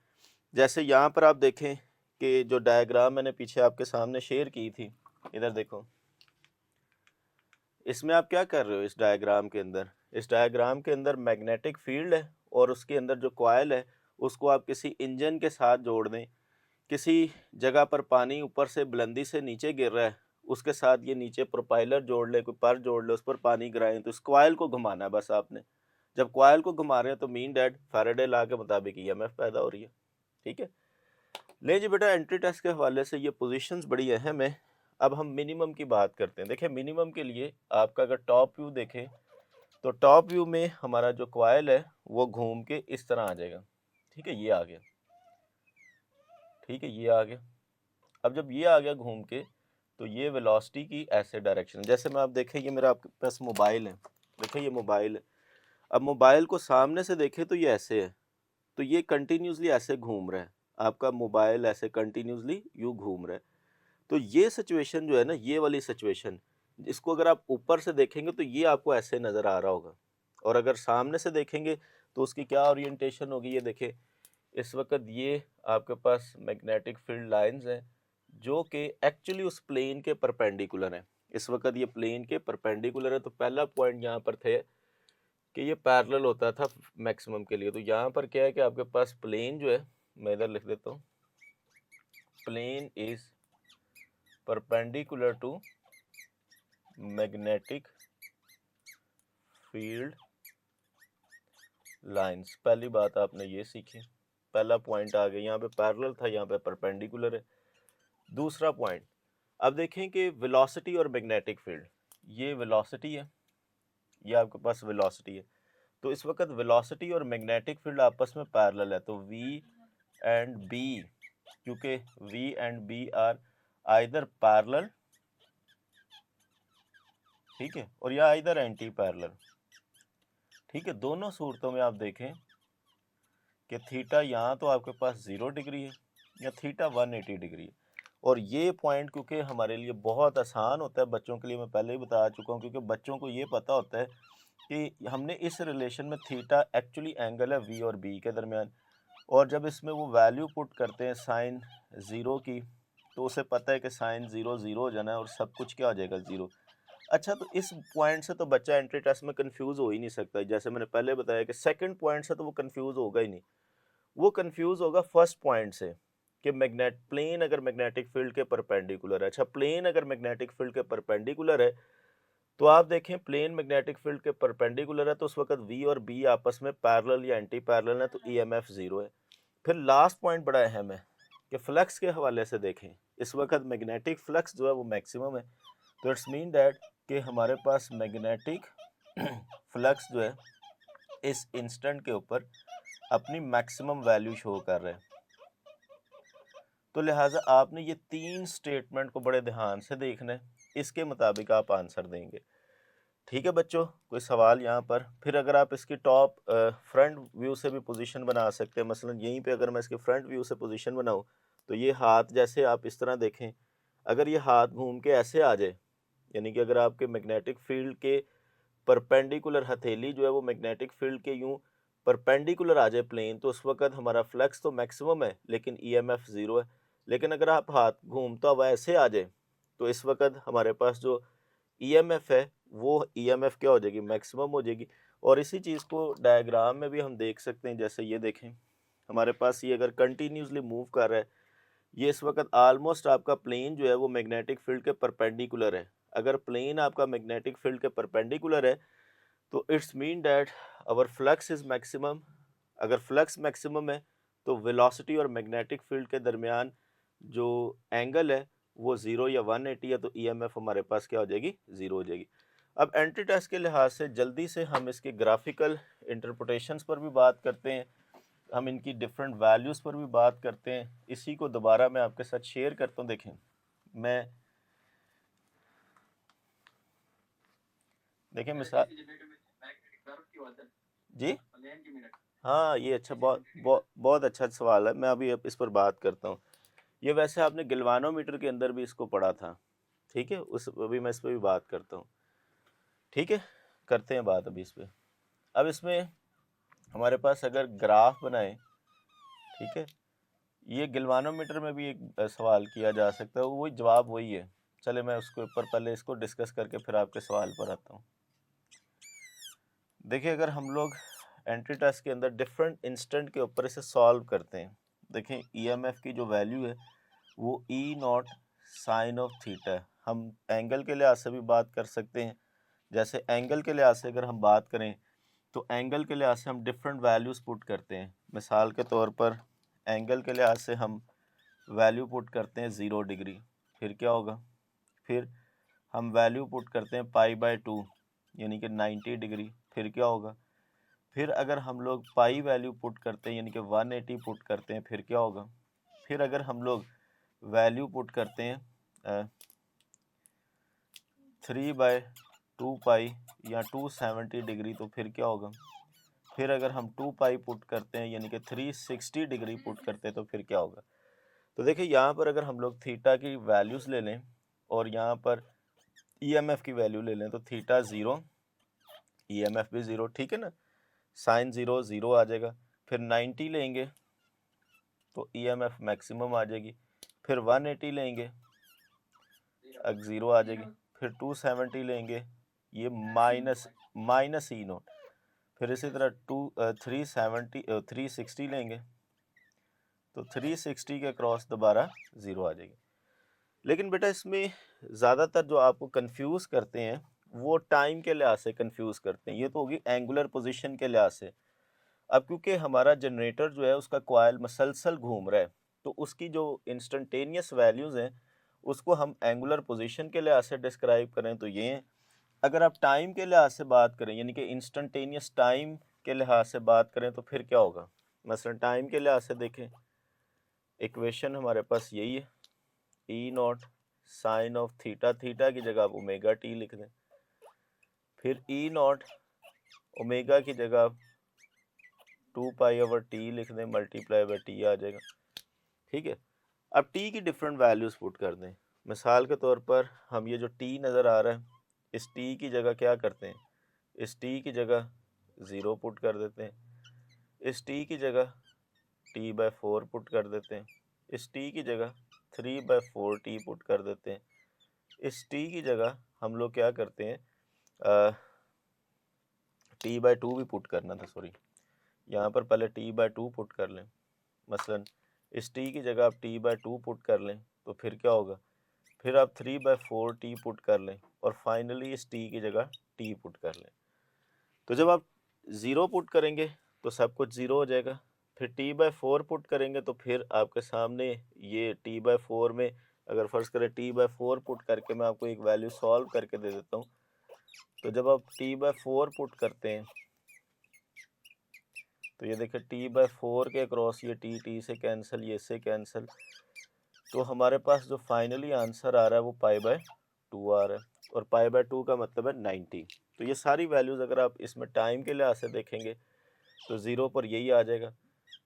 A: जैसे यहाँ पर आप देखें कि जो डायग्राम मैंने पीछे आपके सामने शेयर की थी, इधर देखो, इसमें आप क्या कर रहे हो? इस डायग्राम के अंदर मैग्नेटिक फील्ड है और उसके अंदर जो कॉइल है उसको आप किसी इंजन के साथ जोड़ दें। किसी जगह पर पानी ऊपर से बुलंदी से नीचे गिर रहा है, उसके साथ ये नीचे प्रोपाइलर जोड़ ले, कोई पर जोड़ ले, उस पर पानी गिराएं, तो इस कॉइल को घुमाना है बस आपने। जब कॉइल को घुमा रहे हैं तो मीन डैट फैराडे लॉ के मुताबिक ईएमएफ पैदा हो रही है। ठीक है, ले जी बेटा, एंट्री टेस्ट के हवाले से ये पोजीशंस बड़ी अहम है। अब हम मिनिमम की बात करते हैं। देखिए मिनिमम के लिए आपका अगर टॉप व्यू देखें तो टॉप व्यू में हमारा जो कॉइल है वो घूम के इस तरह आ जाएगा। ठीक है, ये आ गया। ठीक है, ये आ गया। अब जब ये आ गया घूम के तो ये वेलोसिटी की ऐसे डायरेक्शन, जैसे मैं आप देखें ये मेरा आपके पास मोबाइल है, देखिए ये मोबाइल है। अब मोबाइल को सामने से देखें तो ये ऐसे है, तो ये कंटिन्यूसली ऐसे घूम रहा है। आपका मोबाइल ऐसे कंटिन्यूसली यूँ घूम रहा है। तो ये सिचुएशन जो है ना, ये वाली सिचुएशन, इसको अगर आप ऊपर से देखेंगे तो ये आपको ऐसे नज़र आ रहा होगा, और अगर सामने से देखेंगे तो उसकी क्या ओरिएंटेशन होगी। ये देखें इस वक्त ये आपके पास मैग्नेटिक फील्ड लाइंस हैं जो कि एक्चुअली उस प्लेन के परपेंडिकुलर हैं। इस वक्त ये प्लेन के परपेंडिकुलर है। तो पहला पॉइंट यहाँ पर थे कि ये पैरेलल होता था मैक्सिमम के लिए। तो यहाँ पर क्या है कि आपके पास प्लेन जो है, मैं इधर लिख देता हूँ, plane is perpendicular to magnetic field lines. पहली बात आपने ये सीखी, पहला पॉइंट आ गया। यहाँ पे पैरेलल था, यहाँ पे परपेंडिकुलर है। दूसरा पॉइंट, अब देखें कि वेलोसिटी और मैग्नेटिक फील्ड, ये वेलोसिटी है, ये आपके पास वेलोसिटी है। तो इस वक्त वेलोसिटी और मैग्नेटिक फील्ड आपस में पैरेलल है, तो V एंड B, क्योंकि V and B are either parallel, ठीक है, और या इधर एंटी पैरेलल, ठीक है। दोनों सूरतों में आप देखें कि थीटा यहाँ तो आपके पास 0 डिग्री है या थीटा 180 डिग्री है। और ये पॉइंट क्योंकि हमारे लिए बहुत आसान होता है बच्चों के लिए, मैं पहले ही बता चुका हूँ, क्योंकि बच्चों को ये पता होता है कि हमने इस रिलेशन में थीटा एक्चुअली एंगल है V और B के दरमियान, और जब इसमें वो वैल्यू पुट करते हैं साइन 0 की, तो उसे पता है कि साइन 0 0 हो जाना है और सब कुछ क्या हो जाएगा 0। अच्छा, तो इस पॉइंट से तो बच्चा एंट्री टेस्ट में कंफ्यूज हो ही नहीं सकता। जैसे मैंने पहले बताया कि सेकंड पॉइंट से तो वो कंफ्यूज होगा ही नहीं, वो कंफ्यूज होगा फर्स्ट पॉइंट से कि मैग्नेट प्लेन अगर मैग्नेटिक फील्ड के परपेंडिकुलर है। अच्छा, प्लेन अगर मैग्नेटिक फील्ड के परपेंडिकुलर है तो आप देखें प्लेन मैग्नेटिक फील्ड के परपेंडिकुलर है तो उस वक्त V और B आपस में पैरेलल या एंटी पैरेलल है, तो EMF 0 है। फिर लास्ट पॉइंट बड़ा अहम है कि फ्लक्स के हवाले से देखें, इस वक्त मैग्नेटिक फ्लक्स जो है वो मैक्सिमम है, तो इट्स मीन दैट कि हमारे पास मैग्नेटिक फ्लक्स जो है इस इंस्टेंट के ऊपर अपनी मैक्सिमम वैल्यू शो कर रहे हैं। तो लिहाजा आपने ये 3 स्टेटमेंट को बड़े ध्यान से देखना है, इसके मुताबिक आप आंसर देंगे। ठीक है बच्चों, कोई सवाल यहाँ पर? फिर अगर आप इसकी टॉप फ्रंट व्यू से भी पोजीशन बना सकते हैं, मसलन यहीं पे अगर मैं इसके फ्रंट व्यू से पोजीशन बनाऊँ तो ये हाथ जैसे आप इस तरह देखें, अगर ये हाथ घूम के ऐसे आ जाए, यानी कि अगर आपके मैग्नेटिक फील्ड के परपेंडिकुलर हथेली जो है वो मैग्नेटिक फील्ड के यूं परपेंडिकुलर आ जाए प्लेन, तो उस वक्त हमारा फ्लक्स तो मैक्सिमम है लेकिन EMF 0 है। लेकिन अगर आप हाथ घूमता हुआ ऐसे आ जाए तो इस वक्त हमारे पास जो EMF है वो EMF क्या हो जाएगी, मैक्सिमम हो जाएगी। और इसी चीज़ को डायग्राम में भी हम देख सकते हैं, जैसे ये देखें हमारे पास ये अगर कंटिन्यूसली मूव कर रहा है, ये इस वक्त ऑलमोस्ट आपका प्लेन जो है वो मैग्नेटिक फील्ड के परपेंडिकुलर है। अगर प्लेन आपका मैग्नेटिक फील्ड के परपेंडिकुलर है तो it's mean that our flux is maximum. अगर फ्लक्स मैक्सिमम है तो वेलोसिटी और मैग्नेटिक फील्ड के दरमियान जो एंगल है वो 0 या 180 है, तो EMF हमारे पास क्या हो जाएगी, 0 हो जाएगी। अब एंट्री टेस्ट के लिहाज से जल्दी से हम इसके ग्राफिकल इंटरप्रिटेशंस पर भी बात करते हैं, हम इनकी डिफरेंट वैल्यूज़ पर भी बात करते हैं। इसी को दोबारा मैं आपके साथ शेयर करता हूँ। देखें मैं देखें मिसाल जी, हाँ ये अच्छा, बहुत अच्छा सवाल है, मैं अभी अब इस पर बात करता हूँ। ये वैसे आपने गिल्वानोमीटर के अंदर भी इसको पढ़ा था, ठीक है, उस अभी मैं इस पर भी बात करता हूँ। ठीक है, करते हैं बात अभी इस पर। अब इसमें हमारे पास अगर ग्राफ बनाए, ठीक है, ये गिल्वानोमीटर में भी एक सवाल किया जा सकता है, वही जवाब वही है। चले मैं उसके ऊपर पहले इसको डिस्कस करके फिर आपके सवाल पर आता हूँ। देखिए अगर हम लोग एंट्री टेस्ट के अंदर डिफरेंट इंस्टेंट के ऊपर इसे सॉल्व करते हैं, देखें EMF की जो वैल्यू है वो E0 साइन ऑफ थीटा है। हम एंगल के लिहाज से भी बात कर सकते हैं, जैसे एंगल के लिहाज से अगर हम बात करें तो एंगल के लिहाज से हम डिफरेंट वैल्यूज़ पुट करते हैं। मिसाल के तौर पर एंगल के लिहाज से हम वैल्यू पुट करते हैं 0 डिग्री, फिर क्या होगा, फिर हम वैल्यू पुट करते हैं π/2 यानी कि 90 डिग्री, फिर क्या होगा, फिर अगर हम लोग पाई वैल्यू पुट करते हैं यानी कि 180 पुट करते हैं, फिर क्या होगा, फिर अगर हम लोग वैल्यू पुट करते हैं 3/2 पाई या 270 डिग्री, तो फिर क्या होगा, फिर अगर हम 2 पाई पुट करते हैं यानी कि 360 डिग्री पुट करते हैं, तो फिर क्या होगा। तो देखिए यहाँ पर अगर हम लोग थीटा की वैल्यूज़ ले लें और यहाँ पर EMF की वैल्यू ले लें, तो थीटा 0, EMF भी 0, ठीक है ना, साइन 0 0 आ जाएगा। फिर 90 लेंगे तो EMF मैक्सिमम आ जाएगी, फिर 180 लेंगे 0 आ जाएगी, फिर 270 लेंगे ये माइनस E0, फिर इसी तरह 360 लेंगे तो 360 के क्रॉस दोबारा 0 आ जाएगी। लेकिन बेटा इसमें ज़्यादातर जो आपको कंफ्यूज करते हैं वो टाइम के लिहाज से कंफ्यूज करते हैं, ये तो होगी एंगुलर पोजीशन के लिहाज से। अब क्योंकि हमारा जनरेटर जो है उसका कॉइल मसलसल घूम रहा है, तो उसकी जो इंस्टेंटेनियस वैल्यूज़ हैं उसको हम एंगुलर पोजीशन के लिहाज से डिस्क्राइब करें तो ये हैं। अगर आप टाइम के लिहाज से बात करें यानी कि इंस्टेंटेनियस टाइम के लिहाज से बात करें तो फिर क्या होगा? मसलन टाइम के लिहाज से देखें, इक्वेशन हमारे पास यही है, E naught sine of theta, theta की जगह आप ओमेगा टी लिख दें, फिर ई नॉट ओमेगा की जगह आप 2 पाई/टी लिख दें, मल्टीप्लाई बाय टी आ जाएगा। ठीक है, अब टी की डिफरेंट वैल्यूज़ पुट कर दें। मिसाल के तौर पर हम ये जो टी नज़र आ रहा है, इस टी की जगह क्या करते हैं, इस टी की जगह 0 पुट कर देते हैं, इस टी की जगह t/4 पुट कर देते हैं, इस टी की जगह 3/4t पुट कर देते हैं, इस टी की जगह हम लोग क्या करते हैं, t/2 भी पुट करना था, सॉरी, यहाँ पर पहले t/2 पुट कर लें। मसलन इस t की जगह आप t/2 पुट कर लें तो फिर क्या होगा, फिर आप 3/4t पुट कर लें और फाइनली इस t की जगह t पुट कर लें। तो जब आप 0 पुट करेंगे तो सब कुछ 0 हो जाएगा, फिर t/4 पुट करेंगे तो फिर आपके सामने ये t/4 में अगर फ़र्ज़ करें t/4 पुट करके मैं आपको एक वैल्यू सॉल्व करके दे देता हूँ, तो जब आप t/4 पुट करते हैं तो ये देखिए t/4 के अक्रॉस ये t से कैंसिल, ये से कैंसिल, तो हमारे पास जो फाइनली आंसर आ रहा है वो π/2 आ रहा है, और π/2 का मतलब है 90। तो ये सारी वैल्यूज़ अगर आप इसमें टाइम के लिहाज से देखेंगे तो 0 पर यही आ जाएगा,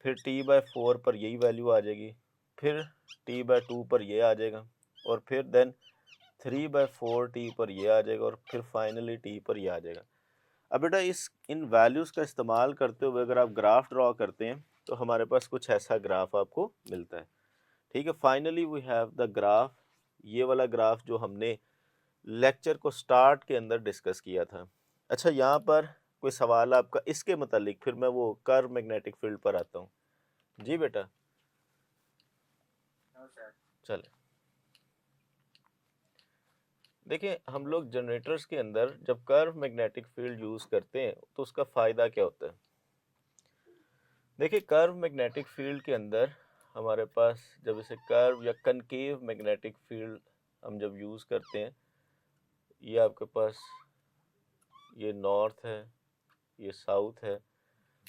A: फिर t/4 पर यही वैल्यू आ जाएगी, फिर t/2 पर ये आ जाएगा, और फिर देन 3/4t पर ये आ जाएगा, और फिर फाइनली t पर ये आ जाएगा। अब बेटा इन वैल्यूज़ का इस्तेमाल करते हुए अगर आप ग्राफ ड्रॉ करते हैं तो हमारे पास कुछ ऐसा ग्राफ आपको मिलता है। ठीक है, finally we have the graph, ये वाला ग्राफ जो हमने लेक्चर को स्टार्ट के अंदर डिस्कस किया था। अच्छा, यहाँ पर कोई सवाल आपका इसके मतलब, फिर मैं वो कर्व मैग्नेटिक फील्ड पर आता हूँ। जी बेटा, चले देखिए, हम लोग जनरेटर्स के अंदर जब कर्व मैग्नेटिक फील्ड यूज़ करते हैं तो उसका फ़ायदा क्या होता है। देखिए, कर्व मैग्नेटिक फील्ड के अंदर हमारे पास जब इसे कर्व या कनकेव मैग्नेटिक फील्ड हम जब यूज़ करते हैं, ये आपके पास ये नॉर्थ है, ये साउथ है,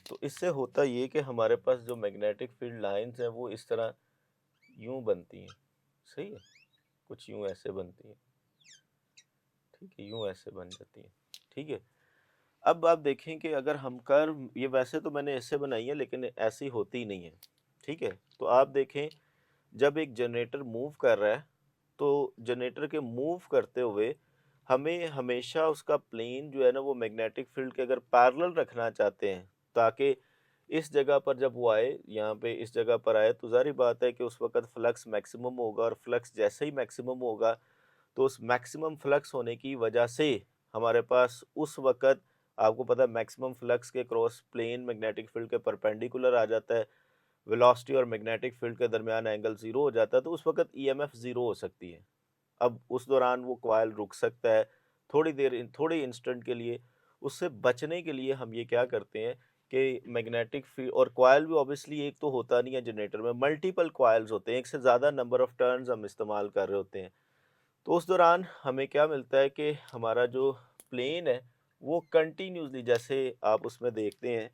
A: तो इससे होता ये कि हमारे पास जो मैग्नेटिक फील्ड लाइंस हैं वो इस तरह यूं बनती हैं, सही है, कुछ यूं ऐसे बनती हैं, ठीक है, यूं ऐसे बन जाती हैं। ठीक है, अब आप देखें कि अगर हम कर्व, ये वैसे तो मैंने ऐसे बनाई है लेकिन ऐसी होती नहीं है। ठीक है, तो आप देखें जब एक जनरेटर मूव कर रहा है तो जनरेटर के मूव करते हुए हमें हमेशा उसका प्लेन जो है ना वो मैग्नेटिक फील्ड के अगर पैरेलल रखना चाहते हैं, ताकि इस जगह पर जब वो आए, यहाँ पे इस जगह पर आए, तो ज़ाहिर बात है कि उस वक़्त फ्लक्स मैक्सिमम होगा, और फ्लक्स जैसे ही मैक्सिमम होगा तो उस मैक्सिमम फ्लक्स होने की वजह से हमारे पास उस वक़्त, आपको पता है, मैक्सिमम फ्लक्स के क्रॉस प्लेन मैग्नेटिक फील्ड के परपेंडिकुलर आ जाता है, वेलोसिटी और मैग्नेटिक फील्ड के दरमियान एंगल 0 हो जाता है, तो उस वक़्त ईएमएफ 0 हो सकती है। अब उस दौरान वो कॉइल रुक सकता है थोड़ी देर, थोड़े इंस्टेंट के लिए। उससे बचने के लिए हम ये क्या करते हैं कि मैग्नेटिक फील्ड, और कॉइल भी ऑब्वियसली एक तो होता नहीं है जनरेटर में, मल्टीपल कॉइल्स होते हैं, एक से ज़्यादा नंबर ऑफ टर्न्स हम इस्तेमाल कर रहे होते हैं। तो उस दौरान हमें क्या मिलता है कि हमारा जो प्लेन है वो कंटिन्यूसली, जैसे आप उसमें देखते हैं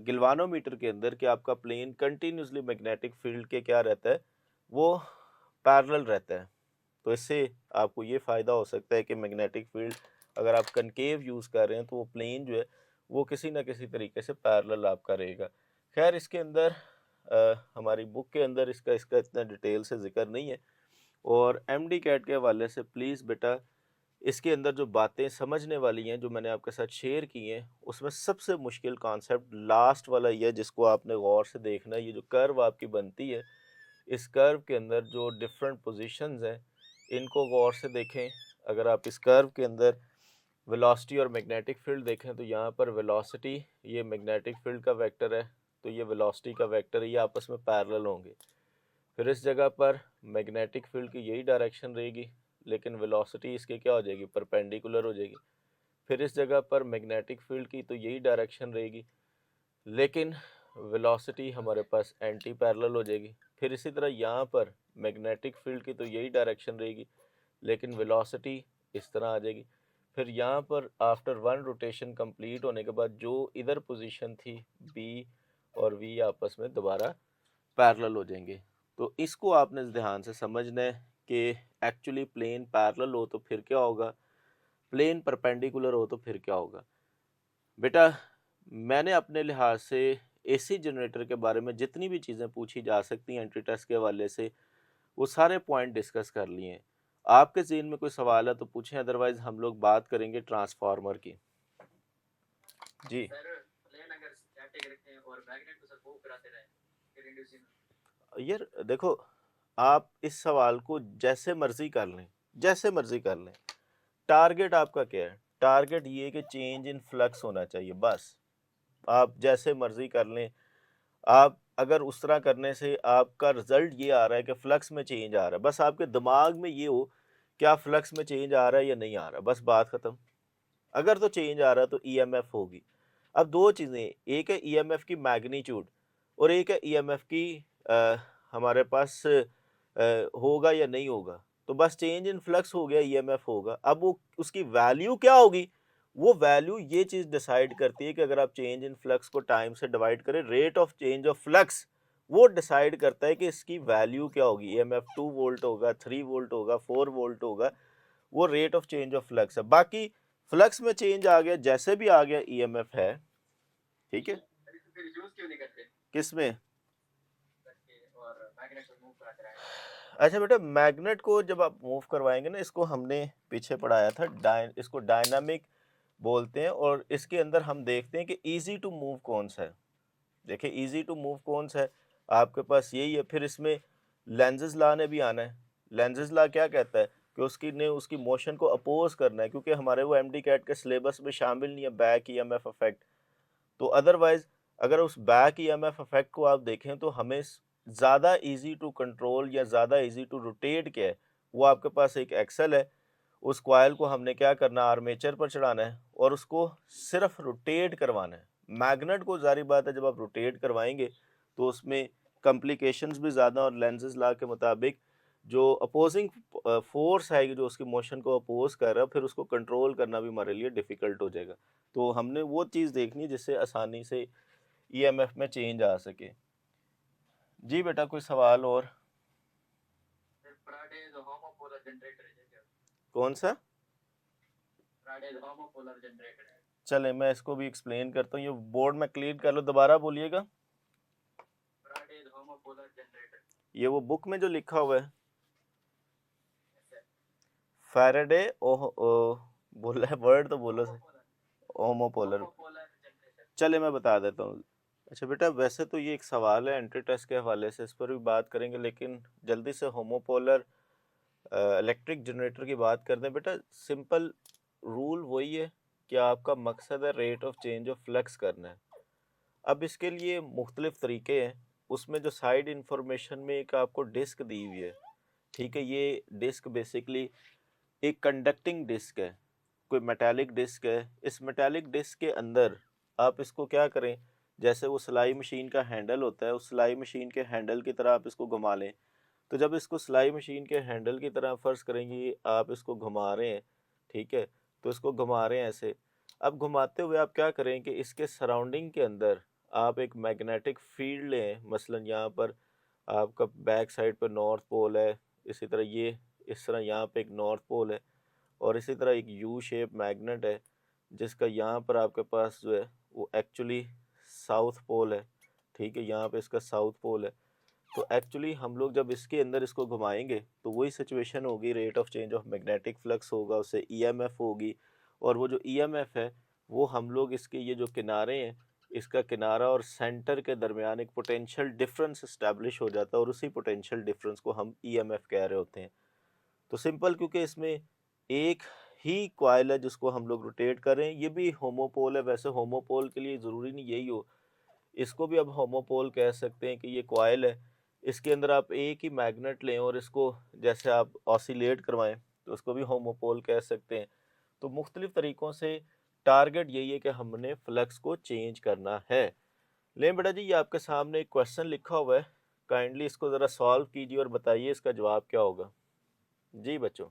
A: गिल्वानोमीटर के अंदर, कि आपका प्लेन कंटिन्यूसली मैग्नेटिक फील्ड के क्या रहता है, वो पैरेलल रहता है। तो इससे आपको ये फ़ायदा हो सकता है कि मैग्नेटिक फील्ड अगर आप कनकेव यूज़ कर रहे हैं तो वो प्लेन जो है वो किसी ना किसी तरीके से पैरेलल आपका रहेगा। खैर, इसके अंदर हमारी बुक के अंदर इसका इसका इतना डिटेल से ज़िक्र नहीं है, और एमडी कैट के हवाले से प्लीज़ बेटा इसके अंदर जो बातें समझने वाली हैं जो मैंने आपके साथ शेयर की हैं, उसमें सबसे मुश्किल कॉन्सेप्ट लास्ट वाला ये है जिसको आपने गौर से देखना है। ये जो कर्व आपकी बनती है, इस कर्व के अंदर जो डिफरेंट पोजीशंस हैं इनको गौर से देखें। अगर आप इस कर्व के अंदर वेलोसिटी और मैग्नेटिक फील्ड देखें तो यहाँ पर वेलोसिटी ये मैग्नेटिक फील्ड का वेक्टर है, तो ये वेलोसिटी का वेक्टर है, ये आपस में पैरेलल होंगे। फिर इस जगह पर मैग्नेटिक फील्ड की यही डायरेक्शन रहेगी, लेकिन वेलोसिटी इसके क्या हो जाएगी, परपेंडिकुलर हो जाएगी। फिर इस जगह पर मैग्नेटिक फील्ड की तो यही डायरेक्शन रहेगी, लेकिन वेलोसिटी हमारे पास एंटी पैरेलल हो जाएगी। फिर इसी तरह यहाँ पर मैग्नेटिक फील्ड की तो यही डायरेक्शन रहेगी, लेकिन वेलोसिटी इस तरह आ जाएगी। फिर यहाँ पर आफ्टर वन रोटेशन कंप्लीट होने के बाद जो इधर पोजीशन थी बी और वी आपस में दोबारा पैरेलल हो जाएंगे। तो इसको आपने ध्यान से समझना है कि एक्चुअली प्लेन पैरेलल हो तो फिर क्या होगा, प्लेन परपेंडिकुलर हो तो फिर क्या होगा। बेटा मैंने अपने लिहाज से एसी जनरेटर के बारे में जितनी भी चीज़ें पूछी जा सकती हैं एंट्री टेस्ट के हवाले से वो सारे पॉइंट डिस्कस कर लिए हैं। आपके ज़हन में कोई सवाल है तो पूछें, अदरवाइज हम लोग बात करेंगे ट्रांसफार्मर की। जी
B: सर प्लेन अगर स्टैटिक रखें और मैग्नेट को सर मूव कराते रहें फिर इंड्यूसिंग।
A: यार देखो, आप इस सवाल को जैसे मर्जी कर लें, जैसे मर्जी कर लें, टारगेट आपका क्या है? टारगेट ये कि चेंज इन फ्लक्स होना चाहिए, बस। आप जैसे मर्जी कर लें, आप अगर उस तरह करने से आपका रिजल्ट ये आ रहा है कि फ्लक्स में चेंज आ रहा है, बस आपके दिमाग में ये हो क्या फ्लक्स में चेंज आ रहा है या नहीं आ रहा, बस बात खत्म। अगर तो चेंज आ रहा है तो ईएमएफ होगी। अब दो चीज़ें, एक है ईएमएफ की मैग्नीट्यूड और एक है ईएमएफ की हमारे पास होगा या नहीं होगा। तो बस चेंज इन फ्लक्स हो गया, ईएमएफ होगा। अब वो उसकी वैल्यू क्या होगी, वो वैल्यू ये चीज़ डिसाइड करती है कि अगर आप चेंज इन फ्लक्स को टाइम से डिवाइड करें, rate of change of flux वो डिसाइड करता है कि इसकी वैल्यू क्या होगी। ईएमएफ 2 वोल्ट होगा, 3 वोल्ट होगा, 4 वोल्ट होगा, वो rate of change of flux है। बाकी फ्लक्स में चेंज आ गया, जैसे भी आ गया ईएमएफ है, ठीक है।
B: फिर यूज क्यों नहीं करते
A: किस में?
B: और मैग्नेट को मूव कराते रहें।
A: अच्छा बेटा, मैग्नेट को जब आप मूव करवाएंगे ना, इसको हमने पीछे पढ़ाया था, इसको डायनामिक बोलते हैं। और इसके अंदर हम देखते हैं कि इजी टू मूव कौन सा है। देखिए इजी टू मूव कौन सा है, आपके पास यही है। फिर इसमें लेंजेस लॉ ने भी आना है। लेंजेस लॉ क्या कहता है कि उसकी मोशन को अपोज करना है, क्योंकि हमारे वो एमडी कैट के सिलेबस में शामिल नहीं है बैक ईएमएफ इफेक्ट। तो अदरवाइज अगर उस बैक ईएमएफ इफेक्ट को आप देखें तो हमें ज़्यादा इजी टू कंट्रोल या ज़्यादा इजी टू रोटेट क्या है, वो आपके पास एक एक्सल है। उस कॉइल को हमने क्या करना, आर्मेचर पर चढ़ाना है और उसको सिर्फ रोटेट करवाना है। मैग्नेट को जारी बात है जब आप रोटेट करवाएंगे तो उसमें कॉम्प्लिकेशंस भी ज़्यादा, और लेंजेस लॉ के मुताबिक जो अपोजिंग फोर्स आएगी जो उसकी मोशन को अपोज कर रहा है, फिर उसको कंट्रोल करना भी हमारे लिए डिफ़िकल्ट हो जाएगा। तो हमने वो चीज़ देखनी है जिससे आसानी से ईएमएफ में चेंज आ सके। जी बेटा, कोई सवाल और?
B: फ्राइडे जो होमोपोलर जनरेटर है क्या?
A: कौन सा?
B: फ्राइडे जो होमोपोलर जनरेटर है।
A: चले मैं इसको भी एक्सप्लेन करता हूँ, ये बोर्ड में क्लियर कर लो, दोबारा बोलिएगा।
B: फ्राइडे जो होमोपोलर जनरेटर,
A: ये वो बुक में जो लिखा हुआ है फैराडे बोला है, वर्ड तो बोलो से, होमोपोलर। चले मैं बता देता हूँ। अच्छा बेटा, वैसे तो ये एक सवाल है एंट्री टेस्ट के हवाले से, इस पर भी बात करेंगे, लेकिन जल्दी से होमोपोलर इलेक्ट्रिक जनरेटर की बात करते हैं। बेटा सिंपल रूल वही है कि आपका मकसद है rate of change of flux करना है। अब इसके लिए मुख्तलिफ तरीके हैं। उसमें जो साइड इंफॉर्मेशन में एक आपको डिस्क दी हुई है, ठीक है। ये डिस्क बेसिकली एक कंडक्टिंग डिस्क है, कोई मेटालिक डिस्क है। इस मेटालिक डिस्क के अंदर आप इसको क्या करें, जैसे वो सिलाई मशीन का हैंडल होता है, उस सिलाई मशीन के हैंडल की तरह आप इसको घुमा लें। तो जब इसको सिलाई मशीन के हैंडल की तरह फ़र्ज़ करेंगे आप इसको घुमा रहे हैं, ठीक है। तो इसको घुमा रहे हैं ऐसे। अब घुमाते हुए आप क्या करें कि इसके सराउंडिंग के अंदर आप एक मैग्नेटिक फील्ड लें। मसलन यहाँ पर आपका बैक साइड पर नॉर्थ पोल है, इसी तरह ये इस तरह यहाँ पे एक नॉर्थ पोल है, और इसी तरह एक यू शेप मैग्नेट है जिसका यहाँ पर आपके पास जो है वो एक्चुअली साउथ पोल है, ठीक है। यहाँ पे इसका साउथ पोल है। तो एक्चुअली हम लोग जब इसके अंदर इसको घुमाएंगे तो वही सिचुएशन होगी, rate of change of magnetic flux होगा, उससे ईएमएफ होगी। और वो जो ईएमएफ है वो हम लोग इसके ये जो किनारे हैं, इसका किनारा और सेंटर के दरमियान एक पोटेंशियल डिफरेंस इस्टेब्लिश हो जाता है, और उसी पोटेंशियल डिफरेंस को हम ईएमएफ कह रहे होते हैं। तो सिंपल, क्योंकि इसमें एक ही कॉइल है जिसको हम लोग रोटेट कर रहे हैं, ये भी होमोपोल है। वैसे होमोपोल के लिए ज़रूरी नहीं यही हो, इसको भी अब होमोपोल कह सकते हैं कि ये कॉइल है, इसके अंदर आप एक ही मैग्नेट लें और इसको जैसे आप ऑसिलेट करवाएं तो उसको भी होमोपोल कह सकते हैं। तो मुख्तलिफ तरीक़ों से टारगेट यही है कि हमने फ्लक्स को चेंज करना है। लें बेटा जी, ये आपके सामने एक क्वेश्चन लिखा हुआ है, काइंडली इसको ज़रा सॉल्व कीजिए और बताइए इसका जवाब क्या होगा। जी बच्चों।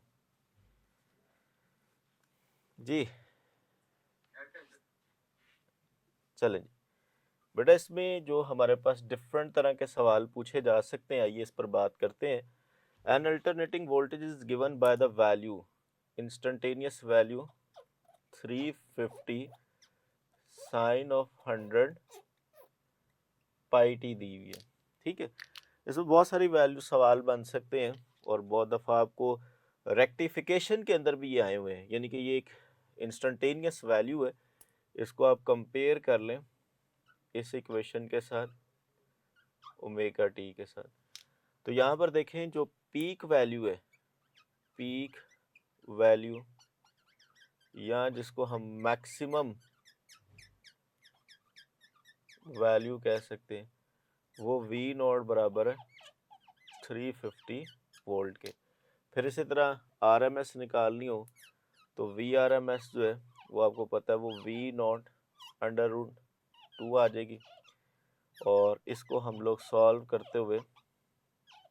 A: जी
B: एयरटेल से।
A: चलें जी। बेटा इसमें जो हमारे पास डिफरेंट तरह के सवाल पूछे जा सकते हैं, आइए इस पर बात करते हैं। An alternating voltage is given by the value, instantaneous value 350 sine of 100 pi T दी हुई है। ठीक है, इसमें बहुत सारी वैल्यू सवाल बन सकते हैं और बहुत दफ़ा आपको रेक्टिफिकेशन के अंदर भी ये आए हुए हैं, यानी कि ये एक इंस्टेंटेनियस वैल्यू है, इसको आप कंपेयर कर लें इस इक्वेशन के साथ, ओमेगा टी के साथ। तो यहाँ पर देखें जो पीक वैल्यू है, पीक वैल्यू या जिसको हम मैक्सिमम वैल्यू कह सकते हैं, वो V नॉट बराबर है 350 वोल्ट के। फिर इसी तरह RMS निकालनी हो तो VRMS जो है वो आपको पता है वो V नॉट अंडर रूट 2 आ जाएगी, और इसको हम लोग सॉल्व करते हुए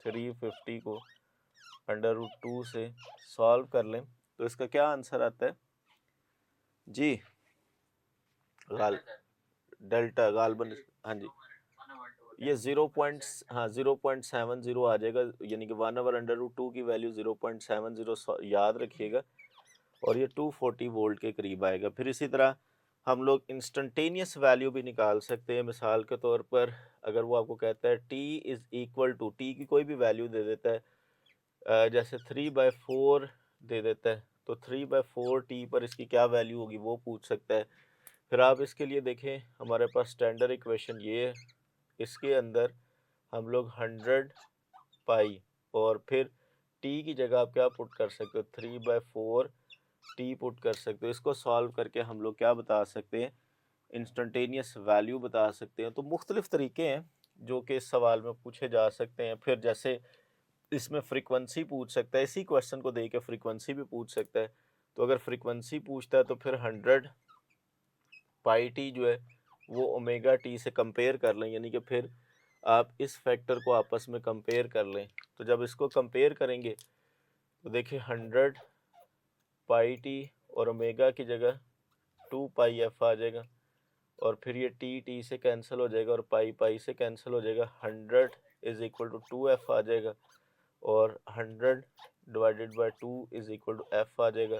A: 350 को अंडर रूट 2 से सॉल्व कर लें तो इसका क्या आंसर आता है जी? गाल डेल्टा गालबन, हाँ जी, ये 0.70 आ जाएगा, यानी कि 1/√ 2 की वैल्यू 0.70 याद रखिएगा, और ये 240 वोल्ट के करीब आएगा। फिर इसी तरह हम लोग इंस्टेंटेनियस वैल्यू भी निकाल सकते हैं। मिसाल के तौर पर अगर वो आपको कहता है t is equal to, t की कोई भी वैल्यू दे देता है, जैसे 3/4 दे देता है, तो 3/4 टी पर इसकी क्या वैल्यू होगी वो पूछ सकता है। फिर आप इसके लिए देखें, हमारे पास स्टैंडर्ड इक्वेशन ये है, इसके अंदर हम लोग 100 पाई और फिर टी की जगह आप क्या पुट कर सकते हो, 3/4 टी पुट कर सकते हो। इसको सॉल्व करके हम लोग क्या बता सकते हैं, इंस्टेंटेनियस वैल्यू बता सकते हैं। तो मुख्तलिफ तरीके हैं जो कि इस सवाल में पूछे जा सकते हैं। फिर जैसे इसमें फ्रीक्वेंसी पूछ सकता है, इसी क्वेश्चन को दे के फ्रीक्वेंसी भी पूछ सकता है। तो अगर फ्रीक्वेंसी पूछता है तो फिर 100 पाई टी जो है वो ओमेगा टी से कंपेयर कर लें, यानी कि फिर आप इस फैक्टर को आपस में कंपेयर कर लें। तो जब इसको कंपेयर करेंगे तो देखिए 100 पाई टी और ओमेगा की जगह 2 पाई एफ आ जाएगा, और फिर ये टी टी से कैंसिल हो जाएगा और पाई पाई से कैंसिल हो जाएगा। 100 इज़ इक्वल टू 2f आ जाएगा, और 100 divided by 2 is equal to f आ जाएगा,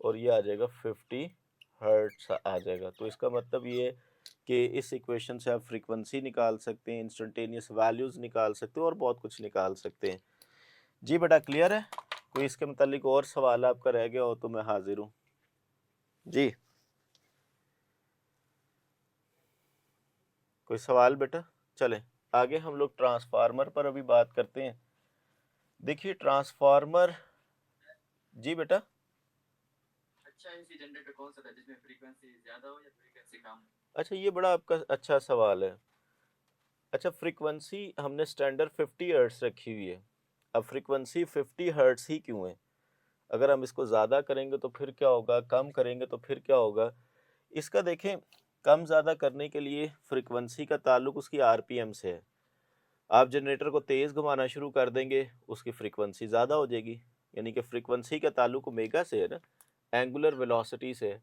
A: और ये आ जाएगा 50 हर्ट्स आ जाएगा। तो इसका मतलब ये है कि इस इक्वेशन से आप फ्रीक्वेंसी निकाल सकते हैं, इंस्टेंटेनियस वैल्यूज़ निकाल सकते हैं और बहुत कुछ निकाल सकते हैं। जी बेटा क्लियर है? कोई इसके मुतालिक और सवाल आपका रह गया हो तो मैं हाजिर हूँ जी। कोई सवाल बेटा? चलें आगे हम लोग ट्रांसफार्मर पर अभी बात करते हैं। देखिए ट्रांसफार्मर, जी बेटा।
B: अच्छा एसी जनरेटर कौन सा था जिसमें फ्रीक्वेंसी ज्यादा हो या फ्रीक्वेंसी कम?
A: अच्छा ये बड़ा आपका अच्छा सवाल है। अच्छा फ्रीक्वेंसी हमने स्टैंडर्ड 50 हर्ट्स रखी हुई है। अब फ्रीक्वेंसी 50 हर्ट्स ही क्यों है? अगर हम इसको ज़्यादा करेंगे तो फिर क्या होगा, कम करेंगे तो फिर क्या होगा? इसका देखें, कम ज़्यादा करने के लिए फ्रीक्वेंसी का ताल्लुक उसकी आरपीएम से है। आप जनरेटर को तेज़ घुमाना शुरू कर देंगे, उसकी फ्रीक्वेंसी ज़्यादा हो जाएगी, यानी कि फ्रीक्वेंसी का ताल्लुक ओमेगा से है ना, एंगुलर वेलोसिटी से है।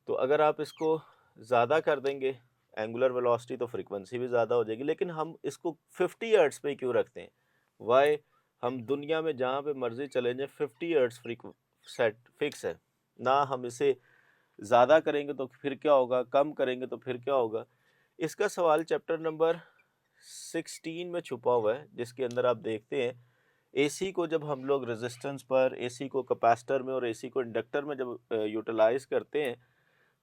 A: तो अगर आप इसको ज़्यादा कर देंगे एंगुलर वेलोसिटी तो फ्रीक्वेंसी भी ज़्यादा हो जाएगी। लेकिन हम इसको 50 हर्ट्स पे क्यों रखते हैं? वाई? हम दुनिया में जहाँ पे मर्जी चले जाएं 50 हर्ट्स सेट फिक्स है ना। हम इसे ज़्यादा करेंगे तो फिर क्या होगा, कम करेंगे तो फिर क्या होगा? इसका सवाल चैप्टर नंबर 16 में छुपा हुआ है, जिसके अंदर आप देखते हैं एसी को जब हम लोग रेजिस्टेंस पर, एसी को कैपेसिटर में और एसी को इंडक्टर में जब यूटिलाइज करते हैं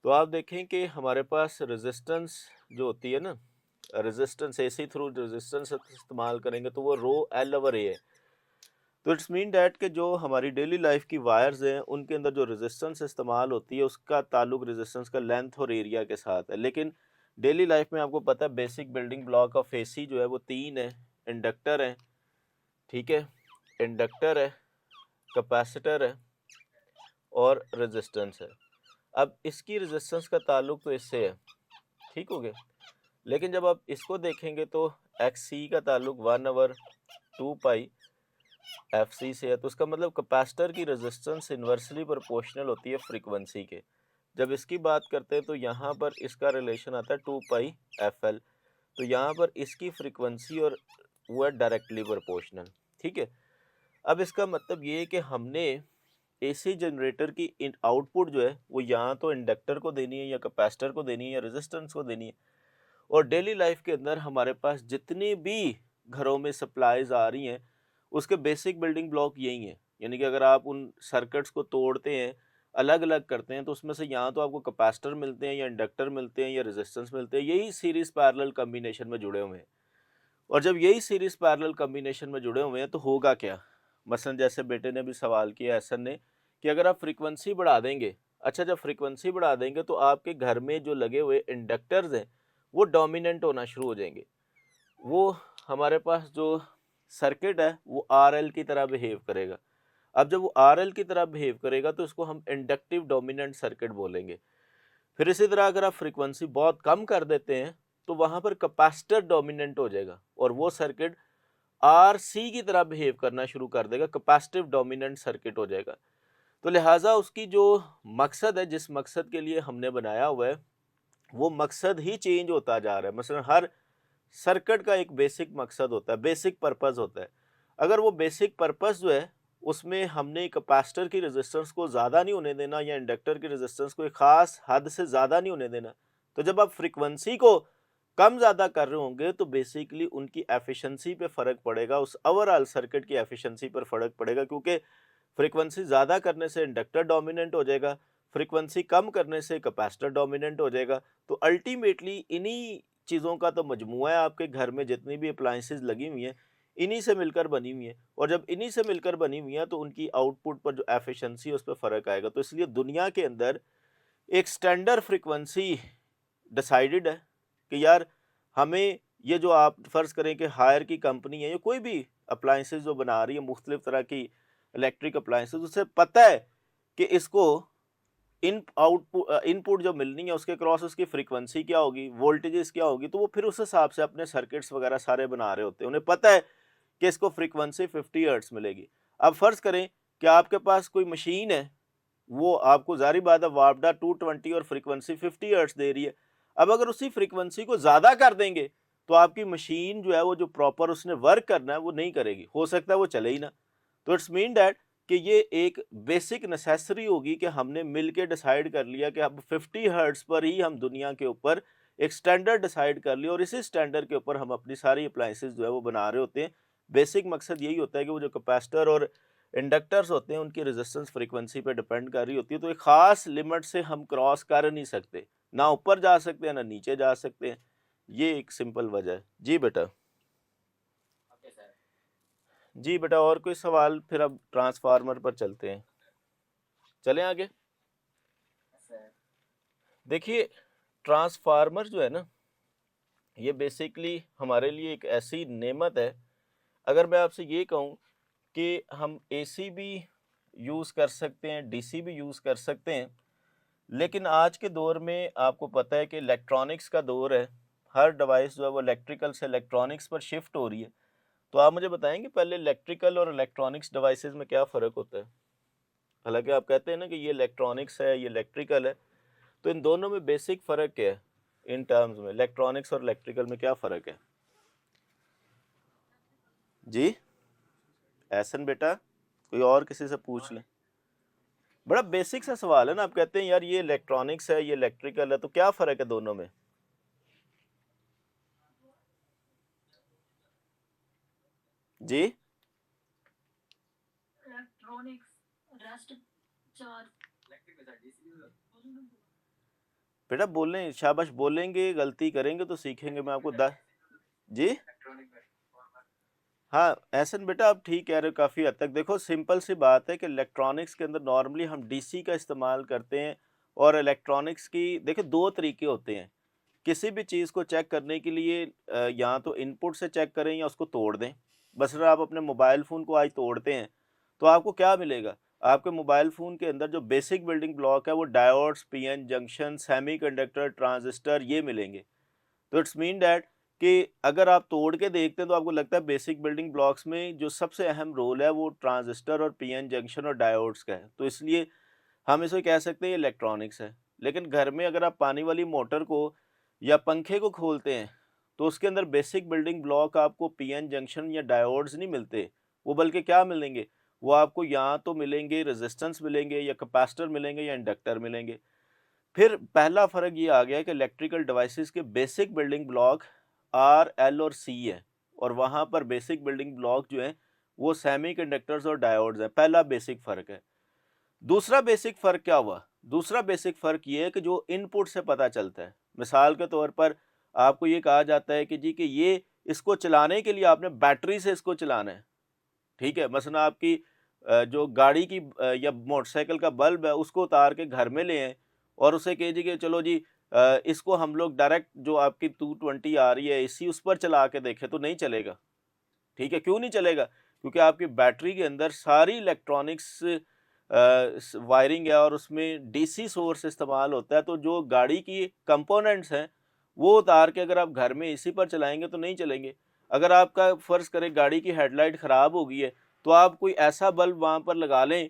A: तो आप देखें कि हमारे पास रेजिस्टेंस जो होती है ना, रेजिस्टेंस एसी थ्रू रेजिस्टेंस इस्तेमाल करेंगे तो वो रो L/A है। तो इट्स मीन डैट कि जो हमारी डेली लाइफ की वायर्स हैं उनके अंदर जो रेजिस्टेंस इस्तेमाल होती है उसका ताल्लुक रेजिस्टेंस का लेंथ और एरिया के साथ है। लेकिन डेली लाइफ में आपको पता है basic building block of AC जो है वो 3 है, इंडक्टर है, ठीक है, इंडक्टर है, कैपेसिटर है और रेजिस्टेंस है। अब इसकी रेजिस्टेंस का ताल्लुक तो इससे है, ठीक हो गया। लेकिन जब आप इसको देखेंगे तो XC का ताल्लुक 1/2 पाई FC से है, तो उसका मतलब कैपेसिटर की रेजिस्टेंस इन्वर्सली प्रोपोर्शनल होती है फ्रीक्वेंसी के। जब इसकी बात करते हैं तो यहाँ पर इसका रिलेशन आता है 2πfl, तो यहाँ पर इसकी फ्रीक्वेंसी और वो है डायरेक्टली प्रोपोर्शनल। ठीक है, अब इसका मतलब ये है कि हमने एसी जनरेटर की इन आउटपुट जो है वो यहाँ तो इंडक्टर को देनी है या कैपेसिटर को देनी है या रेजिस्टेंस को देनी है, और डेली लाइफ के अंदर हमारे पास जितनी भी घरों में सप्लाईज आ रही हैं उसके बेसिक बिल्डिंग ब्लॉक यही हैं। यानी कि अगर आप उन सर्किट्स को तोड़ते हैं, अलग अलग करते हैं, तो उसमें से यहाँ तो आपको कैपेसिटर मिलते हैं या इंडक्टर मिलते हैं या रेजिस्टेंस मिलते हैं, यही सीरीज पैरेलल कॉम्बिनेशन में जुड़े हुए हैं। और जब यही सीरीज पैरेलल कॉम्बिनेशन में जुड़े हुए हैं तो होगा क्या, मसलन जैसे बेटे ने भी सवाल किया एहसन ने कि अगर आप फ्रीक्वेंसी बढ़ा देंगे, अच्छा जब फ्रीक्वेंसी बढ़ा देंगे तो आपके घर में जो लगे हुए इंडक्टर्स हैं वो डोमिनेंट होना शुरू हो जाएंगे। वो हमारे पास जो सर्किट है वो RL की तरह बिहेव करेगा। अब जब वो RL की तरह बिहेव करेगा तो इसको हम इंडक्टिव डोमिनेंट सर्किट बोलेंगे। फिर इसी तरह अगर आप फ्रीक्वेंसी बहुत कम कर देते हैं तो वहाँ पर कैपेसिटर डोमिनेंट हो जाएगा और वो सर्किट RC की तरह बिहेव करना शुरू कर देगा, कैपेसिटिव डोमिनेंट सर्किट हो जाएगा। तो लिहाजा उसकी जो मकसद है, जिस मकसद के लिए हमने बनाया हुआ है, वो मकसद ही चेंज होता जा रहा है। मसलन हर सर्किट का एक बेसिक मकसद होता है, बेसिक पर्पस होता है। अगर वो बेसिक पर्पस जो है उसमें हमने कैपेसिटर की रेजिस्टेंस को ज़्यादा नहीं होने देना या इंडक्टर की रेजिस्टेंस को एक ख़ास हद से ज़्यादा नहीं होने देना, तो जब आप फ्रीक्वेंसी को कम ज़्यादा कर रहे होंगे तो बेसिकली उनकी एफिशिएंसी पे फ़र्क पड़ेगा, उस ओवरऑल सर्किट की एफिशिएंसी पर फ़र्क पड़ेगा, क्योंकि फ्रीक्वेंसी ज़्यादा करने से इंडक्टर डोमिनेंट हो जाएगा, फ्रीक्वेंसी कम करने से कैपेसिटर डोमिनेंट हो जाएगा। तो अल्टीमेटली इन्हीं चीज़ों का तो मजमुआ है, आपके घर में जितनी भी अप्लायंसेस लगी हुई हैं इन्हीं से मिलकर बनी हुई हैं, और जब इन्हीं से मिलकर बनी हुई हैं तो उनकी आउटपुट पर जो एफिशिएंसी है उस पर फ़र्क आएगा। तो इसलिए दुनिया के अंदर एक स्टैंडर्ड फ्रीक्वेंसी डिसाइडेड है कि यार हमें ये जो आप फ़र्ज़ करें कि हायर की कंपनी है या कोई भी अप्लायंसेस जो बना रही है मुख्तलिफ तरह की इलेक्ट्रिक अप्लायंसेस, उसे पता है कि इसको इनपुट जो मिलनी है उसके क्रॉस उसकी फ्रीक्वेंसी क्या होगी, वोल्टेजेस क्या होगी, तो वो फिर उस हिसाब से अपने सर्किट्स वगैरह सारे बना रहे होते हैं। उन्हें पता है कि इसको फ्रीक्वेंसी 50 हर्ट्ज मिलेगी। अब फ़र्ज़ करें कि आपके पास कोई मशीन है, वो आपको ज़ाहिर बात है वापडा 220 और फ्रीक्वेंसी 50 हर्ट्ज दे रही है। अब अगर उसी फ्रीक्वेंसी को ज़्यादा कर देंगे तो आपकी मशीन जो है वो जो प्रॉपर उसने वर्क करना है वो नहीं करेगी, हो सकता है वो चले ही ना। तो इट्स मीन दैट कि ये एक बेसिक नेसेसरी होगी कि हमने मिल के डिसाइड कर लिया कि अब 50 हर्ट्ज पर ही हम दुनिया के ऊपर एक स्टैंडर्ड डिसाइड कर लिया और इसी स्टैंडर्ड के ऊपर हम अपनी सारी अप्लायंसेस जो है वो बना रहे होते हैं। बेसिक मकसद यही होता है कि वो जो कैपेसिटर और इंडक्टर्स होते हैं उनकी रेजिस्टेंस फ्रीक्वेंसी पे डिपेंड कर रही होती है, तो एक ख़ास लिमिट से हम क्रॉस कर नहीं सकते, ना ऊपर जा सकते हैं ना नीचे जा सकते हैं। ये एक सिंपल वजह है। जी बेटा।
B: Okay sir.
A: जी बेटा, और कोई सवाल? फिर अब ट्रांसफार्मर पर चलते हैं, चलें आगे।
B: सर
A: देखिए, ट्रांसफार्मर जो है ना, ये बेसिकली हमारे लिए एक ऐसी नेमत है। अगर मैं आपसे ये कहूँ कि हम एसी भी यूज़ कर सकते हैं, डीसी भी यूज़ कर सकते हैं, लेकिन आज के दौर में आपको पता है कि इलेक्ट्रॉनिक्स का दौर है, हर डिवाइस जो है वो इलेक्ट्रिकल से इलेक्ट्रॉनिक्स पर शिफ्ट हो रही है। तो आप मुझे बताएंगे पहले इलेक्ट्रिकल और इलेक्ट्रॉनिक्स डिवाइसेस में क्या फ़र्क होता है? हालांकि आप कहते हैं ना कि ये इलेक्ट्रॉनिक्स है, ये इलेक्ट्रिकल है, तो इन दोनों में बेसिक फ़र्क क्या है? इन टर्म्स में इलेक्ट्रॉनिक्स और इलेक्ट्रिकल में क्या फ़र्क है? जी एहसन बेटा, कोई और किसी से पूछ लें। बड़ा बेसिक सा सवाल है ना, आप कहते हैं यार ये इलेक्ट्रॉनिक्स है, ये इलेक्ट्रिकल है, तो क्या फ़र्क है दोनों में? जी
B: इलेक्ट्रॉनिक्स रेस्ट चार्ज इलेक्ट्रिक में डीसी
A: बेटा बोलें, शाबाश, बोलेंगे, गलती करेंगे तो सीखेंगे। मैं आपको जी
B: इलेक्ट्रॉनिक में
A: हाँ एहसन बेटा, आप ठीक कह रहे हो काफ़ी हद तक। देखो सिंपल सी बात है कि इलेक्ट्रॉनिक्स के अंदर नॉर्मली हम डीसी का इस्तेमाल करते हैं, और इलेक्ट्रॉनिक्स की देखिए दो तरीके होते हैं। किसी भी चीज़ को चेक करने के लिए या तो इनपुट से चेक करें या उसको तोड़ दें। बस अगर आप अपने मोबाइल फ़ोन को आज तोड़ते हैं तो आपको क्या मिलेगा? आपके मोबाइल फ़ोन के अंदर जो बेसिक बिल्डिंग ब्लॉक है वो diodes, PN junction, semiconductor, transistor, ये मिलेंगे। तो इट्स मीन दैट कि अगर आप तोड़ के देखते हैं तो आपको लगता है बेसिक बिल्डिंग ब्लॉक्स में जो सबसे अहम रोल है वो ट्रांजिस्टर और पीएन जंक्शन और डायोड्स का है। तो इसलिए हम इसे कह सकते हैं ये इलेक्ट्रॉनिक्स है। लेकिन घर में अगर आप पानी वाली मोटर को या पंखे को खोलते हैं तो उसके अंदर बेसिक बिल्डिंग ब्लॉक आपको पीएन जंक्शन या डायोड्स नहीं मिलते। वो बल्कि क्या मिलेंगे? वो आपको या तो मिलेंगे रेजिस्टेंस मिलेंगे या कैपेसिटर मिलेंगे या इंडक्टर मिलेंगे। फिर पहला फ़र्क ये आ गया कि इलेक्ट्रिकल डिवाइसेस के basic building block are, L और सी हैं और वहाँ पर बेसिक बिल्डिंग ब्लॉक जो हैं वो सेमीकंडक्टर्स और डायोड्स हैं। पहला बेसिक फ़र्क है। दूसरा बेसिक फ़र्क क्या हुआ? दूसरा बेसिक फ़र्क ये है कि जो इनपुट से पता चलता है। मिसाल के तौर पर आपको ये कहा जाता है कि जी कि ये इसको चलाने के लिए आपने बैटरी से इसको चलाना है। ठीक है? मसलन आपकी जो गाड़ी की या मोटरसाइकिल का बल्ब है उसको उतार के घर में ले आएँ और उसे कीजिए कि चलो जी इसको हम लोग डायरेक्ट जो आपकी 220 आ रही है एसी उस पर चला के देखें तो नहीं चलेगा। ठीक है? क्यों नहीं चलेगा? क्योंकि आपकी बैटरी के अंदर सारी इलेक्ट्रॉनिक्स वायरिंग है और उसमें डीसी सोर्स इस्तेमाल होता है। तो जो गाड़ी की कंपोनेंट्स हैं वो उतार के अगर आप घर में एसी पर चलाएँगे तो नहीं चलेंगे। अगर आपका फ़र्ज़ करें गाड़ी की हेडलाइट ख़राब हो गई है तो आप कोई ऐसा बल्ब वहाँ पर लगा लें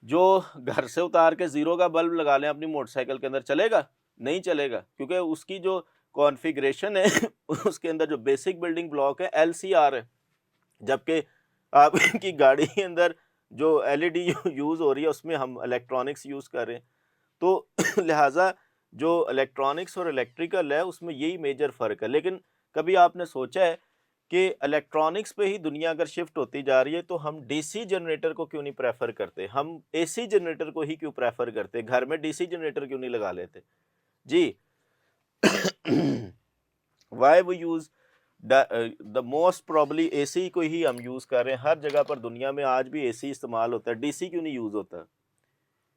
A: जो घर से उतार के ज़ीरो का बल्ब लगा लें अपनी मोटरसाइकिल के अंदर, चलेगा? नहीं चलेगा क्योंकि उसकी जो कॉन्फ़िगरेशन है उसके अंदर जो बेसिक बिल्डिंग ब्लॉक है एलसीआर है। जबकि आपकी गाड़ी के अंदर जो एलईडी यूज़ हो रही है उसमें हम इलेक्ट्रॉनिक्स यूज़ कर रहे हैं। तो लिहाज़ा जो इलेक्ट्रॉनिक्स और इलेक्ट्रिकल है उसमें यही मेजर फ़र्क है। लेकिन कभी आपने सोचा है कि इलेक्ट्रॉनिक्स पे ही दुनिया अगर शिफ्ट होती जा रही है तो हम डीसी जनरेटर को क्यों नहीं प्रेफ़र करते? हम एसी जनरेटर को ही क्यों प्रेफ़र करते? घर में डीसी जनरेटर क्यों नहीं लगा लेते? जी। Why we use the most probably AC को ही हम यूज़ कर रहे हैं। हर जगह पर दुनिया में आज भी एसी इस्तेमाल होता है। डीसी क्यों नहीं यूज़ होता?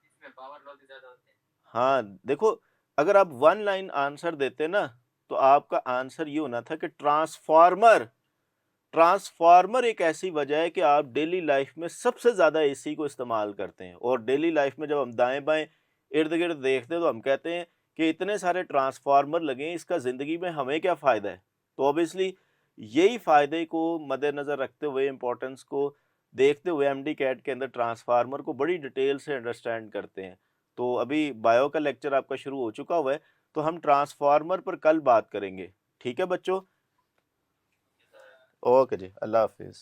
B: इसमें पावर लॉस ज़्यादा होते हैं।
A: हाँ, देखो अगर आप वन लाइन आंसर देते ना तो आपका आंसर ये होना था कि ट्रांसफ़ॉर्मर। ट्रांसफ़ॉर्मर एक ऐसी वजह है कि आप डेली लाइफ़ में सबसे ज़्यादा एसी को इस्तेमाल करते हैं और डेली लाइफ़ में जब हम दाएँ-बाएँ, इर्द-गिर्द देखते हैं तो हम कहते हैं कि इतने सारे ट्रांसफ़ॉर्मर लगे हैं, इसका ज़िंदगी में हमें क्या फ़ायदा है? तो ऑब्वियसली यही फ़ायदे को मद्देनज़र रखते हुए, इम्पोर्टेंस को देखते हुए एमडी कैट के अंदर ट्रांसफ़ॉर्मर को बड़ी डिटेल से अंडरस्टैंड करते हैं। तो अभी बायो का लेक्चर आपका शुरू हो चुका हुआ है, तो हम ट्रांसफ़ॉर्मर पर कल बात करेंगे। ठीक है बच्चों? ओके जी, अल्लाह हाफ़िज़।